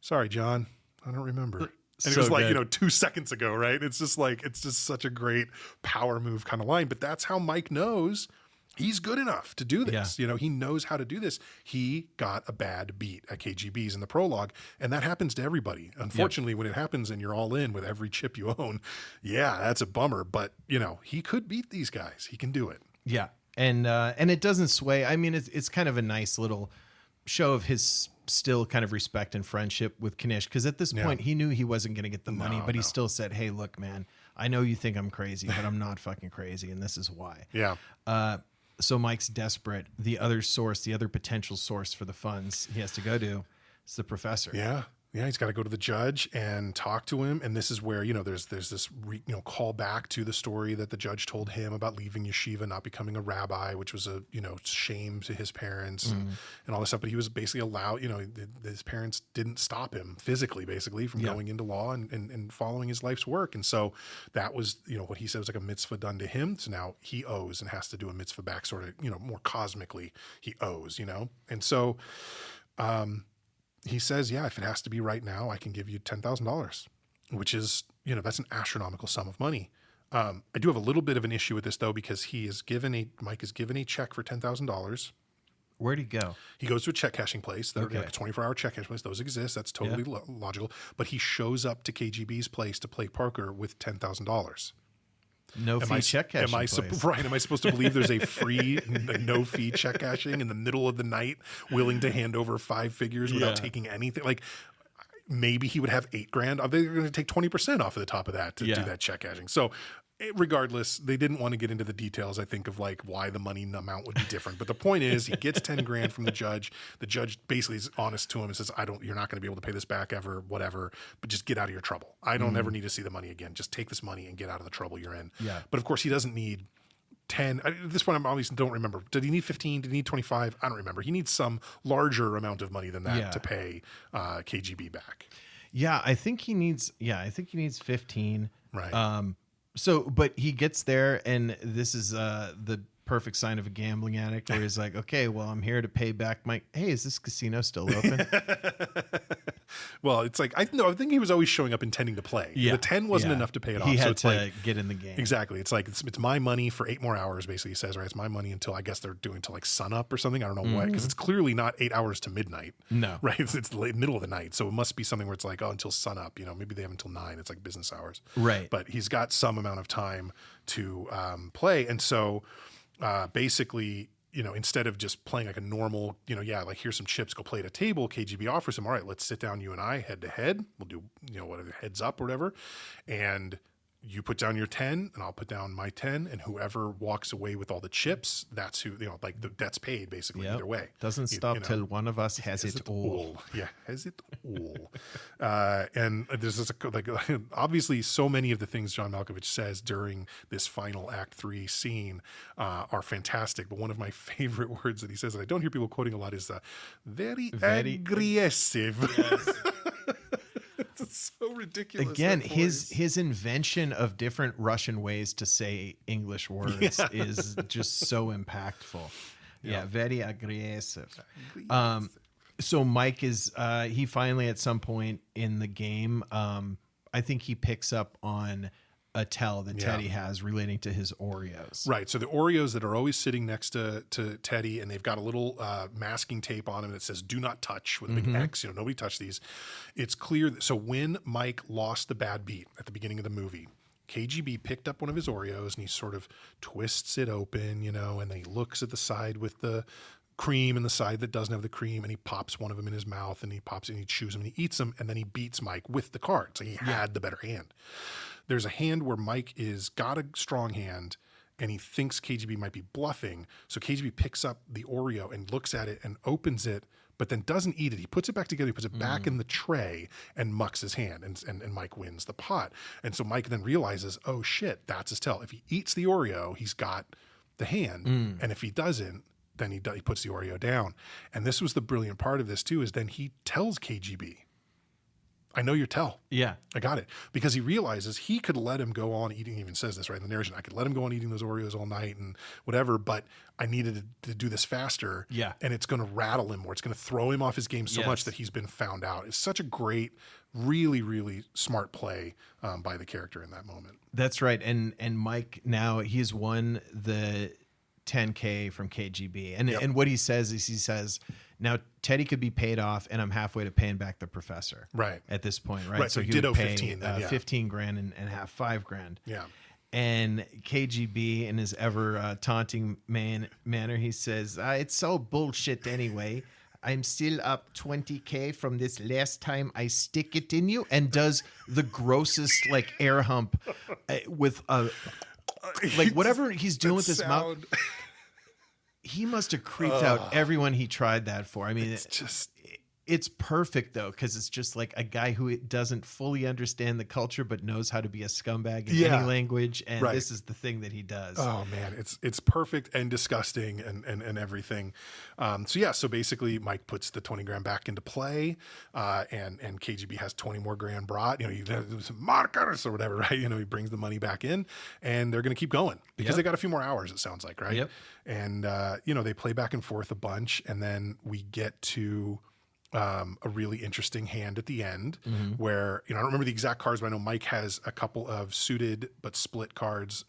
"Sorry, John, I don't remember." And it was like, 2 seconds ago, right? It's just such a great power move kind of line. But that's how Mike knows he's good enough to do this. Yeah. He knows how to do this. He got a bad beat at KGB's in the prologue, and that happens to everybody. Unfortunately, when it happens and you're all in with every chip you own, that's a bummer. But, he could beat these guys. He can do it. Yeah. And it doesn't sway. I mean, it's kind of a nice little show of his still kind of respect and friendship with Kanish, because at this point he knew he wasn't going to get the money, but he still said, "Hey, look, man, I know you think I'm crazy, but I'm not fucking crazy, and this is why." Yeah. So Mike's desperate. The other potential source for the funds he has to go to is the professor. Yeah. Yeah, he's got to go to the judge and talk to him. And this is where, there's this, call back to the story that the judge told him about leaving yeshiva, not becoming a rabbi, which was a, shame to his parents and all this stuff. But he was basically allowed, his parents didn't stop him physically, basically, from going into law and following his life's work. And so that was, what he said was like a mitzvah done to him. So now he owes and has to do a mitzvah back sort of, more cosmically he owes, And so, he says, if it has to be right now, I can give you $10,000, which is, that's an astronomical sum of money. I do have a little bit of an issue with this though, because Mike is given a check for $10,000. Where'd he go? He goes to a check cashing place. They're like a 24-hour check cashing place. Those exist. That's totally logical. But he shows up to KGB's place to play poker with $10,000. No fee check cashing place. Right. Am I supposed to believe there's a free, no fee check cashing in the middle of the night, willing to hand over 5 figures without taking anything? Like, maybe he would have $8,000. They're going to take 20% off of the top of that to do that check cashing. So regardless, they didn't want to get into the details, I think, of like why the money amount would be different. But the point is, he gets $10,000 from the judge. The judge basically is honest to him and says, you're not going to be able to pay this back ever, whatever, but just get out of your trouble. I don't ever need to see the money again. Just take this money and get out of the trouble you're in. Yeah. But of course, he doesn't need 10. At this point, I obviously don't remember. Did he need 15? Did he need 25? I don't remember. He needs some larger amount of money than that to pay KGB back. Yeah, I think he needs 15. Right. But he gets there, and this is the perfect sign of a gambling addict, where he's like, "Okay, well, I'm here to pay back my. Hey, is this casino still open?" Well, it's like I think he was always showing up intending to play. Yeah. The 10 wasn't enough to pay it off. He had so it's to get in the game. Exactly. It's like it's my money for 8 more hours. Basically, he says, right? It's my money until I guess they're doing till like sun up or something. I don't know what, because it's clearly not 8 hours to midnight. No, right? It's the middle of the night, so it must be something where it's like until sun up. Maybe they have until 9. It's like business hours, right? But he's got some amount of time to play, and so basically, instead of just playing like a normal, like here's some chips, go play at a table, KGB offers him, all right, let's sit down, you and I, head to head. We'll do, whatever, heads up or whatever. And you put down your 10 and I'll put down my 10, and whoever walks away with all the chips, that's who, like the debt's paid basically either way. Doesn't stop till one of us has it all. Yeah, has it all. And there's this, obviously so many of the things John Malkovich says during this final Act 3 scene are fantastic. But one of my favorite words that he says that I don't hear people quoting a lot is very aggressive. Yes. It's so ridiculous. Again, his invention of different Russian ways to say English words is just so impactful. Yeah, very aggressive. So Mike is he finally at some point in the game, I think he picks up on a tell that Teddy has relating to his Oreos. Right. So the Oreos that are always sitting next to Teddy, and they've got a little masking tape on them that says "Do not touch" with a big X. Nobody touch these. It's clear. So when Mike lost the bad beat at the beginning of the movie, KGB picked up one of his Oreos and he sort of twists it open, and then he looks at the side with the cream and the side that doesn't have the cream, and he pops one of them in his mouth, and he chews them and he eats them, and then he beats Mike with the card. So he had the better hand. There's a hand where Mike is got a strong hand and he thinks KGB might be bluffing. So KGB picks up the Oreo and looks at it and opens it, but then doesn't eat it. He puts it back together. He puts it back in the tray and mucks his hand, and Mike wins the pot. And so Mike then realizes, oh shit, that's his tell. If he eats the Oreo, he's got the hand. And if he doesn't, then he puts the Oreo down. And this was the brilliant part of this too, is then he tells KGB, I know your tell. Yeah. I got it. Because he realizes he could let him go on eating, he even says this right in the narration, I could let him go on eating those Oreos all night and whatever, but I needed to do this faster. Yeah. And it's going to rattle him more. It's going to throw him off his game so Yes. much that he's been found out. It's such a great, really, really smart play by the character in that moment. That's right. And Mike, now he's won the 10K from KGB. And what he says is, he says, now Teddy could be paid off and I'm halfway to paying back the professor. Right. At this point, right? Right. So he did would owe pay 15 then, 15 grand and half $5,000. Yeah. And KGB, in his ever taunting manner, he says, it's so bullshit anyway. I'm still up 20K from this last time I stick it in you, and does the grossest like air hump with like whatever he's doing with his mouth. He must have creeped out everyone he tried that for. I mean, it's perfect though, because it's just like a guy who doesn't fully understand the culture but knows how to be a scumbag in any language, and this is the thing that he does. Oh man, it's perfect and disgusting and everything. So basically Mike puts the 20 grand back into play, and KGB has 20 more grand brought. You do some markers or whatever, right? He brings the money back in, and they're going to keep going because they got a few more hours. It sounds like, right? Yep. And they play back and forth a bunch, and then we get to a really interesting hand at the end where, I don't remember the exact cards, but I know Mike has a couple of suited but split cards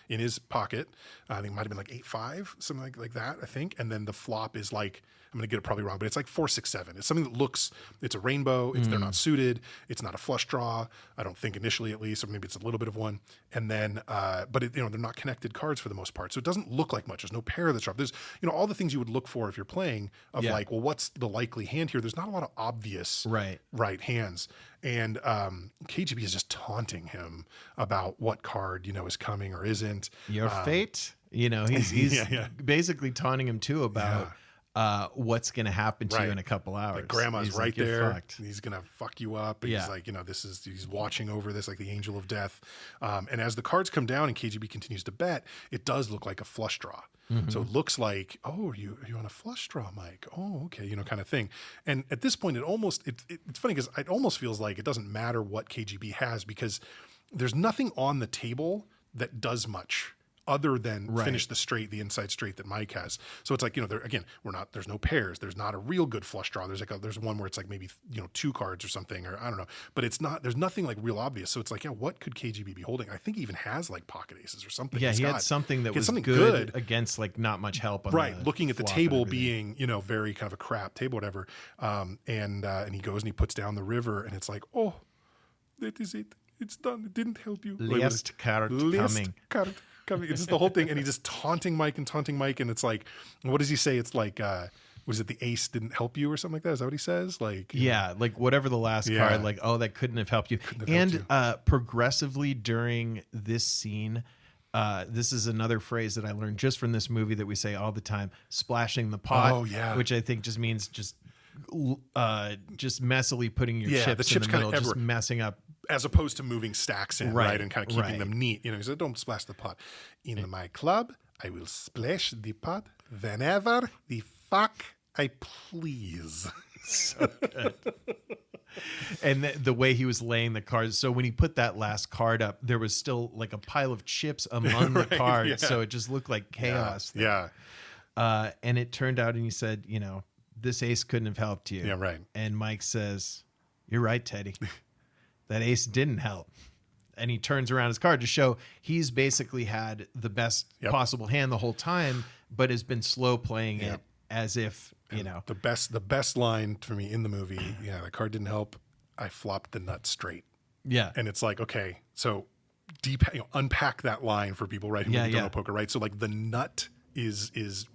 in his pocket. I think it might have been like 8-5, something like that, I think. And then the flop is like, I'm going to get it probably wrong, but it's like 4-6-7. It's something that looks, it's a rainbow. They're not suited. It's not a flush draw. I don't think initially, at least, or maybe it's a little bit of one. And then, but they're not connected cards for the most part. So it doesn't look like much. There's no pair that's dropped. There's, all the things you would look for if you're playing of like, well, what's the likely hand here? There's not a lot of obvious right hands. And KGB is just taunting him about what card, is coming or isn't. Your fate? He's basically taunting him too about what's going to happen to you in a couple hours. Like grandma's he's right like, "You're there. fucked." He's going to fuck you up. And he's like, he's watching over this like the angel of death. And as the cards come down and KGB continues to bet, it does look like a flush draw. So it looks like, oh, are you on a flush draw, Mike? Oh, okay, kind of thing. And at this point, it's funny because it almost feels like it doesn't matter what KGB has because there's nothing on the table that does much other than finish the inside straight that Mike has. So it's like, there's no pairs. There's not a real good flush draw. There's one where it's like maybe, 2 cards or something, or I don't know, but there's nothing like real obvious. So it's like, what could KGB be holding? I think he even has like pocket aces or something. Yeah, he had something that was good against like not much help. On looking at the table being, very kind of a crap table, whatever. And he goes and he puts down the river and it's like, oh, that is it. It's done. It didn't help you. Last card coming. It's just the whole thing, and he's just taunting Mike, and it's like, what does he say? It's like, was it the ace didn't help you or something like that? Is that what he says? Like, like whatever the last card, like, oh, that couldn't have helped you. Progressively during this scene, this is another phrase that I learned just from this movie that we say all the time: splashing the pot. Oh yeah, which I think just means just messily putting your chips in the middle, just messing up. As opposed to moving stacks in, right? And kind of keeping them neat. He said, don't splash the pot. In my club, I will splash the pot whenever the fuck I please. So good. And the way he was laying the cards. So when he put that last card up, there was still like a pile of chips among the cards. So it just looked like chaos. Yeah. And it turned out, and he said, this ace couldn't have helped you. Yeah, right. And Mike says, you're right, Teddy. That ace didn't help. And he turns around his card to show he's basically had the best possible hand the whole time, but has been slow playing it as if, The best line for me in the movie, the card didn't help. I flopped the nut straight. Yeah. And it's like, okay, so unpack that line for people, right? Who don't know poker, right? So like the nut is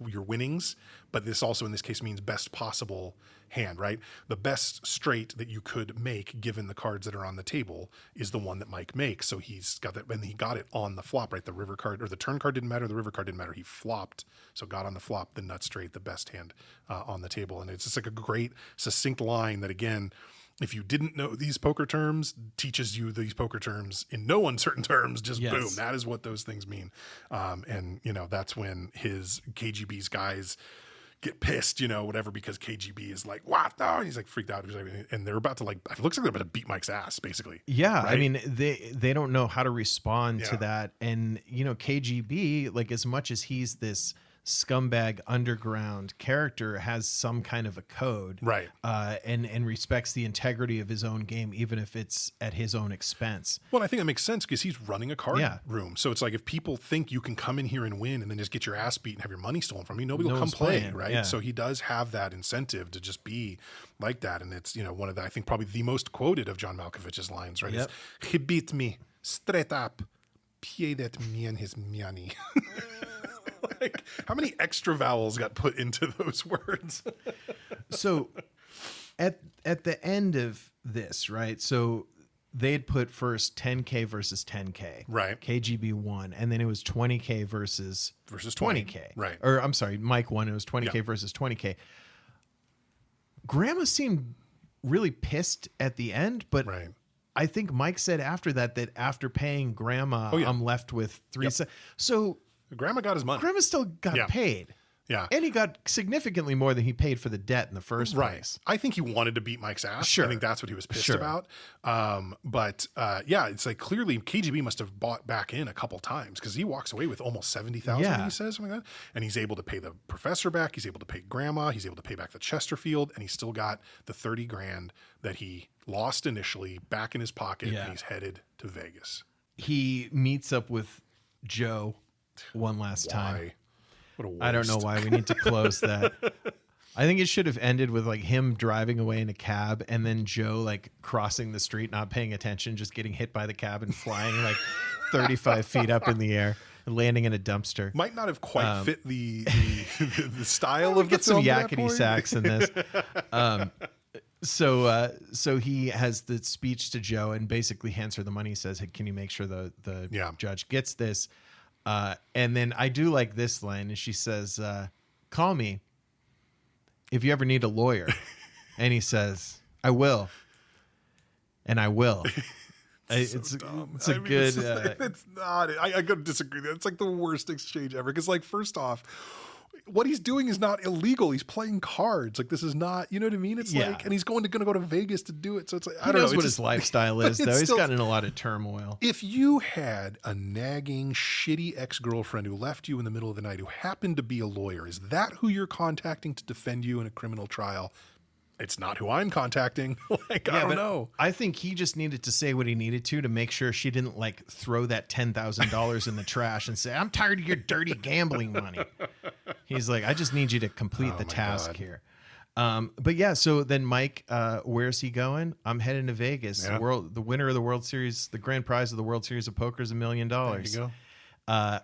your winnings, but this also in this case means best possible hand, right? The best straight that you could make given the cards that are on the table is the one that Mike makes. So he's got that, and he got it on the flop, right? The river card or the turn card didn't matter, the river card didn't matter. He flopped, so got on the flop the nut straight, the best hand on the table. And it's just like a great succinct line that, again, if you didn't know these poker terms, teaches you these poker terms in no uncertain terms, just boom, that is what those things mean. And that's when his KGB's guys get pissed, whatever, because KGB is like, what? No, and he's like freaked out. And they're about to it looks like they're about to beat Mike's ass, basically. Yeah. Right? I mean, they don't know how to respond to Yeah. that. And, KGB, like as much as he's this scumbag underground character, has some kind of a code, Right. And respects the integrity of his own game, even if it's at his own expense. Well, I think that makes sense because he's running a card Yeah. room. So it's like if people think you can come in here and win and then just get your ass beat and have your money stolen from you, nobody will No come one's play, playing, right? yeah. So he does have that incentive to just be like that. And it's, one of the, I think probably the most quoted of John Malkovich's lines, right? Yep. Is, he beat me straight up, paid at me and his money. Like, how many extra vowels got put into those words? So at the end of this, right? So they'd put first 10K versus 10K. Right. KGB won. And then it was 20K versus 20K. Right. Or I'm sorry, Mike won. It was 20K Yeah. versus 20K. Grandma seemed really pissed at the end, but Right. I think Mike said after that after paying Grandma, Oh, yeah. I'm left with 3 Yep. cents. So Grandma got his money. Grandma still got Yeah. paid. Yeah. And he got significantly more than he paid for the debt in the first Right. place. I think he wanted to beat Mike's ass. Sure. I think that's what he was pissed Sure. about. But yeah, it's like clearly KGB must have bought back in a couple times because he walks away with almost 70,000. Yeah. He says something like that, and he's able to pay the professor back. He's able to pay Grandma. He's able to pay back the Chesterfield, and he's still got the 30 grand that he lost initially back in his pocket, Yeah. and he's headed to Vegas. He meets up with Joe one last time. Why? What a waste. I don't know why we need to close that. I think it should have ended with like him driving away in a cab and then Joe like crossing the street, not paying attention, just getting hit by the cab and flying like 35 feet up in the air and landing in a dumpster. Might not have quite fit the style We of the get some film at that yakety point. sacks in this. So he has the speech to Joe and basically hands her the money. He says, hey, can you make sure the Yeah. judge gets this? And then I do like this line. And she says, call me if you ever need a lawyer. And he says, I will. And I will. It's Dumb. it's a I mean, good. It's not. I gotta disagree. It's like the worst exchange ever. Because like, first off, what he's doing is not illegal. He's playing cards. Like this is not. You know what I mean? It's Yeah. like, and he's gonna go to Vegas to do it. So it's like I He don't knows know. what It's his just- lifestyle but is, it's though. He's still- gotten in a lot of turmoil. If you had a nagging, shitty ex-girlfriend who left you in the middle of the night, who happened to be a lawyer, is that who you're contacting to defend you in a criminal trial? It's not who I'm contacting. Like, I don't but know. I think he just needed to say what he needed to make sure she didn't like throw that $10,000 in the trash and say, I'm tired of your dirty gambling money. He's like, I just need you to complete the my task God. here. But yeah, so then Mike, where's he going? I'm heading to Vegas. Yeah. The winner of the World Series, the grand prize of the World Series of Poker is $1 million. There you go.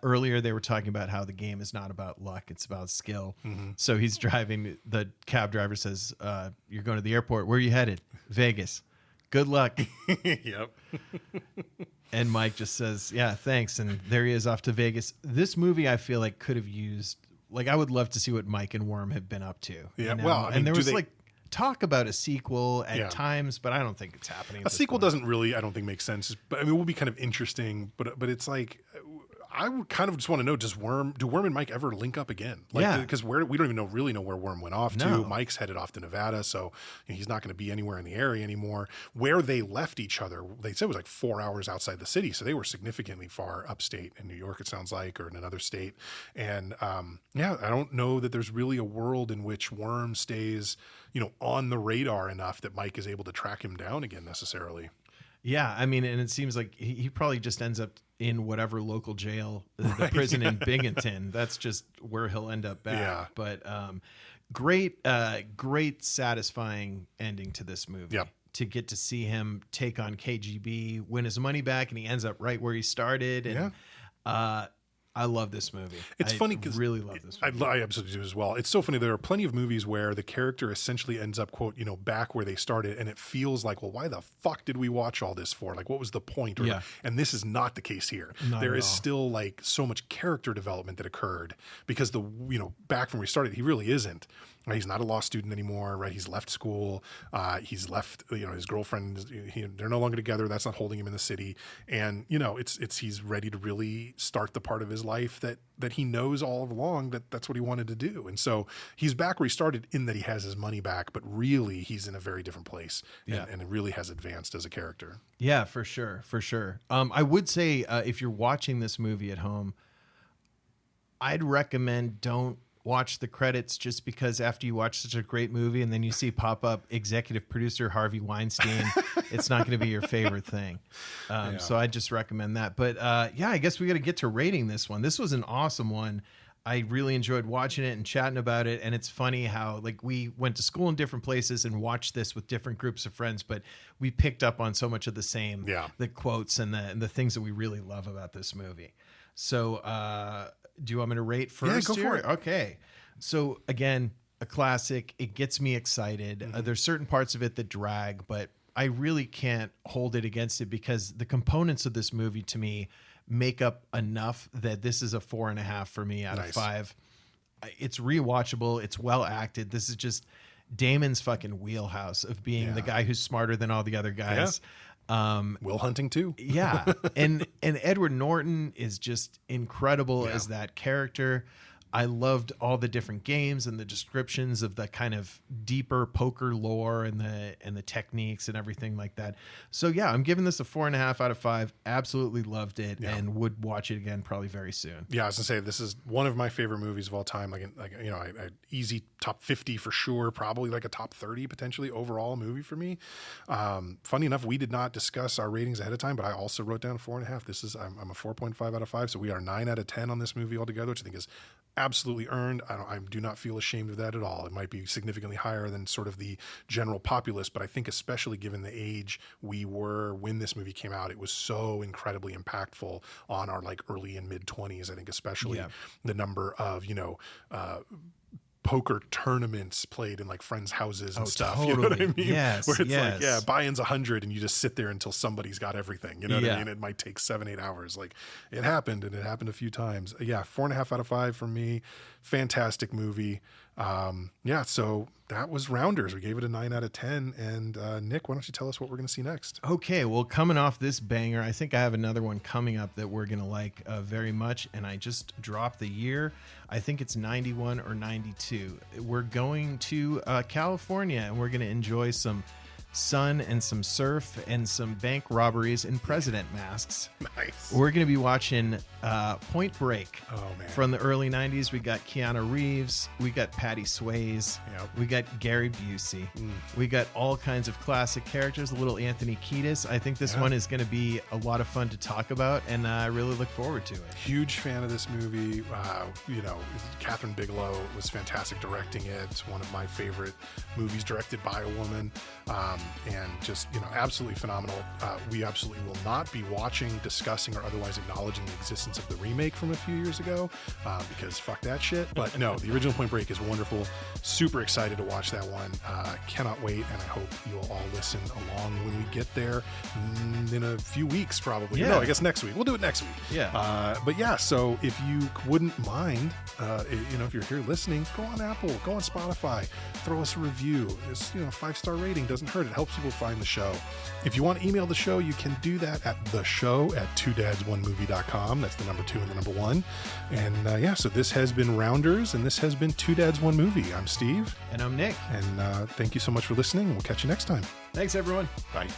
Earlier, they were talking about how the game is not about luck; it's about skill. Mm-hmm. So he's driving. The cab driver says, "You're going to the airport. Where are you headed? Vegas. Good luck." Yep. And Mike just says, "Yeah, thanks." And there he is off to Vegas. This movie, I feel like, could have used. Like, I would love to see what Mike and Worm have been up to. Yeah, you know? well, I mean, and there do was they- like talk about a sequel at Yeah. times, but I don't think it's happening. at A this sequel point. doesn't really, I don't think, make sense. But I mean, it will be kind of interesting. But it's like, I would kind of just want to know: do Worm and Mike ever link up again? Like, Yeah. because we don't even really know where Worm went off No. to. Mike's headed off to Nevada, so he's not going to be anywhere in the area anymore. Where they left each other, they said it was like 4 hours outside the city, so they were significantly far upstate in New York. It sounds like, or in another state. And yeah, I don't know that there's really a world in which Worm stays, on the radar enough that Mike is able to track him down again necessarily. Yeah, I mean, and it seems like he probably just ends up in whatever local jail, the prison in Binghamton. That's just where he'll end up back. Yeah. But great, satisfying ending to this movie. Yep. To get to see him take on KGB, win his money back, and he ends up right where he started. And I love this movie. It's funny 'cause really love this movie. I absolutely do as well. It's so funny. There are plenty of movies where the character essentially ends up, quote, back where they started, and it feels like, well, why the fuck did we watch all this for? Like, what was the point? Yeah. And this is not the case here. Not There at is all. still like so much character development that occurred because back from where we started, he really isn't. Right? He's not a law student anymore, right? He's left school. He's left, his girlfriend, they're no longer together. That's not holding him in the city. And, he's ready to really start the part of his life that he knows all along that's what he wanted to do. And so he's back where he started in that he has his money back, but really he's in a very different place and it really has advanced as a character. Yeah, for sure. For sure. I would say if you're watching this movie at home, I'd recommend don't watch the credits, just because after you watch such a great movie and then you see pop up executive producer Harvey Weinstein, it's not going to be your favorite thing. So I just recommend that. But I guess we got to get to rating this one. This was an awesome one. I really enjoyed watching it and chatting about it. And it's funny how we went to school in different places and watched this with different groups of friends, but we picked up on so much of the same, the quotes and the things that we really love about this movie. So, do you want me to rate first? Yeah, go for it. Okay. So again, a classic. It gets me excited. Mm-hmm. There's certain parts of it that drag, but I really can't hold it against it because the components of this movie to me make up enough that this is a 4.5 for me out of 5. It's rewatchable. It's well acted. This is just Damon's fucking wheelhouse of being the guy who's smarter than all the other guys. Will Hunting too. And Edward Norton is just incredible as that character. I loved all the different games and the descriptions of the kind of deeper poker lore and the techniques and everything like that. So I'm giving this a 4.5 out of 5. Absolutely loved it and would watch it again probably very soon. Yeah, I was gonna say this is one of my favorite movies of all time. I easy top 50 for sure, probably like a top 30 potentially overall movie for me. Funny enough, we did not discuss our ratings ahead of time, but I also wrote down 4.5. I'm a 4.5 out of 5, so we are 9 out of 10 on this movie altogether, which I think is absolutely earned. I do not feel ashamed of that at all. It might be significantly higher than sort of the general populace, but I think especially given the age we were when this movie came out, it was so incredibly impactful on our early and mid 20s. I think especially the number of, poker tournaments played in friends' houses and stuff. Totally. You know what I mean? Yes, where it's buy-in's 100 and you just sit there until somebody's got everything. You know what I mean? It might take 7-8 hours. It happened, and it happened a few times. 4.5 out of 5 for me. Fantastic movie. So that was Rounders. We gave it a 9 out of 10. And Nick, why don't you tell us what we're going to see next? Okay, well, coming off this banger, I think I have another one coming up that we're going to like very much. And I just dropped the year. I think it's 91 or 92. We're going to California, and we're going to enjoy some sun and some surf and some bank robberies in president masks. Nice. We're going to be watching Point Break. Oh, man. From the early 90s. We got Keanu Reeves. We got Patty Swayze. Yep. We got Gary Busey. We got all kinds of classic characters. A little Anthony Kiedis. I think this one is going to be a lot of fun to talk about, and I really look forward to it. Huge fan of this movie. Catherine Bigelow was fantastic directing it. It's one of my favorite movies directed by a woman. And just, absolutely phenomenal. We absolutely will not be watching, discussing, or otherwise acknowledging the existence of the remake from a few years ago, because fuck that shit. But no, the original Point Break is wonderful. Super excited to watch that one. Cannot wait, and I hope you'll all listen along when we get there in a few weeks, probably. Yeah. No, I guess next week. We'll do it next week. Yeah. So if you wouldn't mind, if you're here listening, go on Apple, go on Spotify, throw us a review. It's, 5-star rating doesn't hurt. It helps people find the show. If you want to email the show, you can do that at theshow@twodads1movie.com. That's the number 2 and the number 1. And so this has been Rounders, and this has been Two Dads, One Movie. I'm Steve. And I'm Nick. And thank you so much for listening. We'll catch you next time. Thanks, everyone. Bye.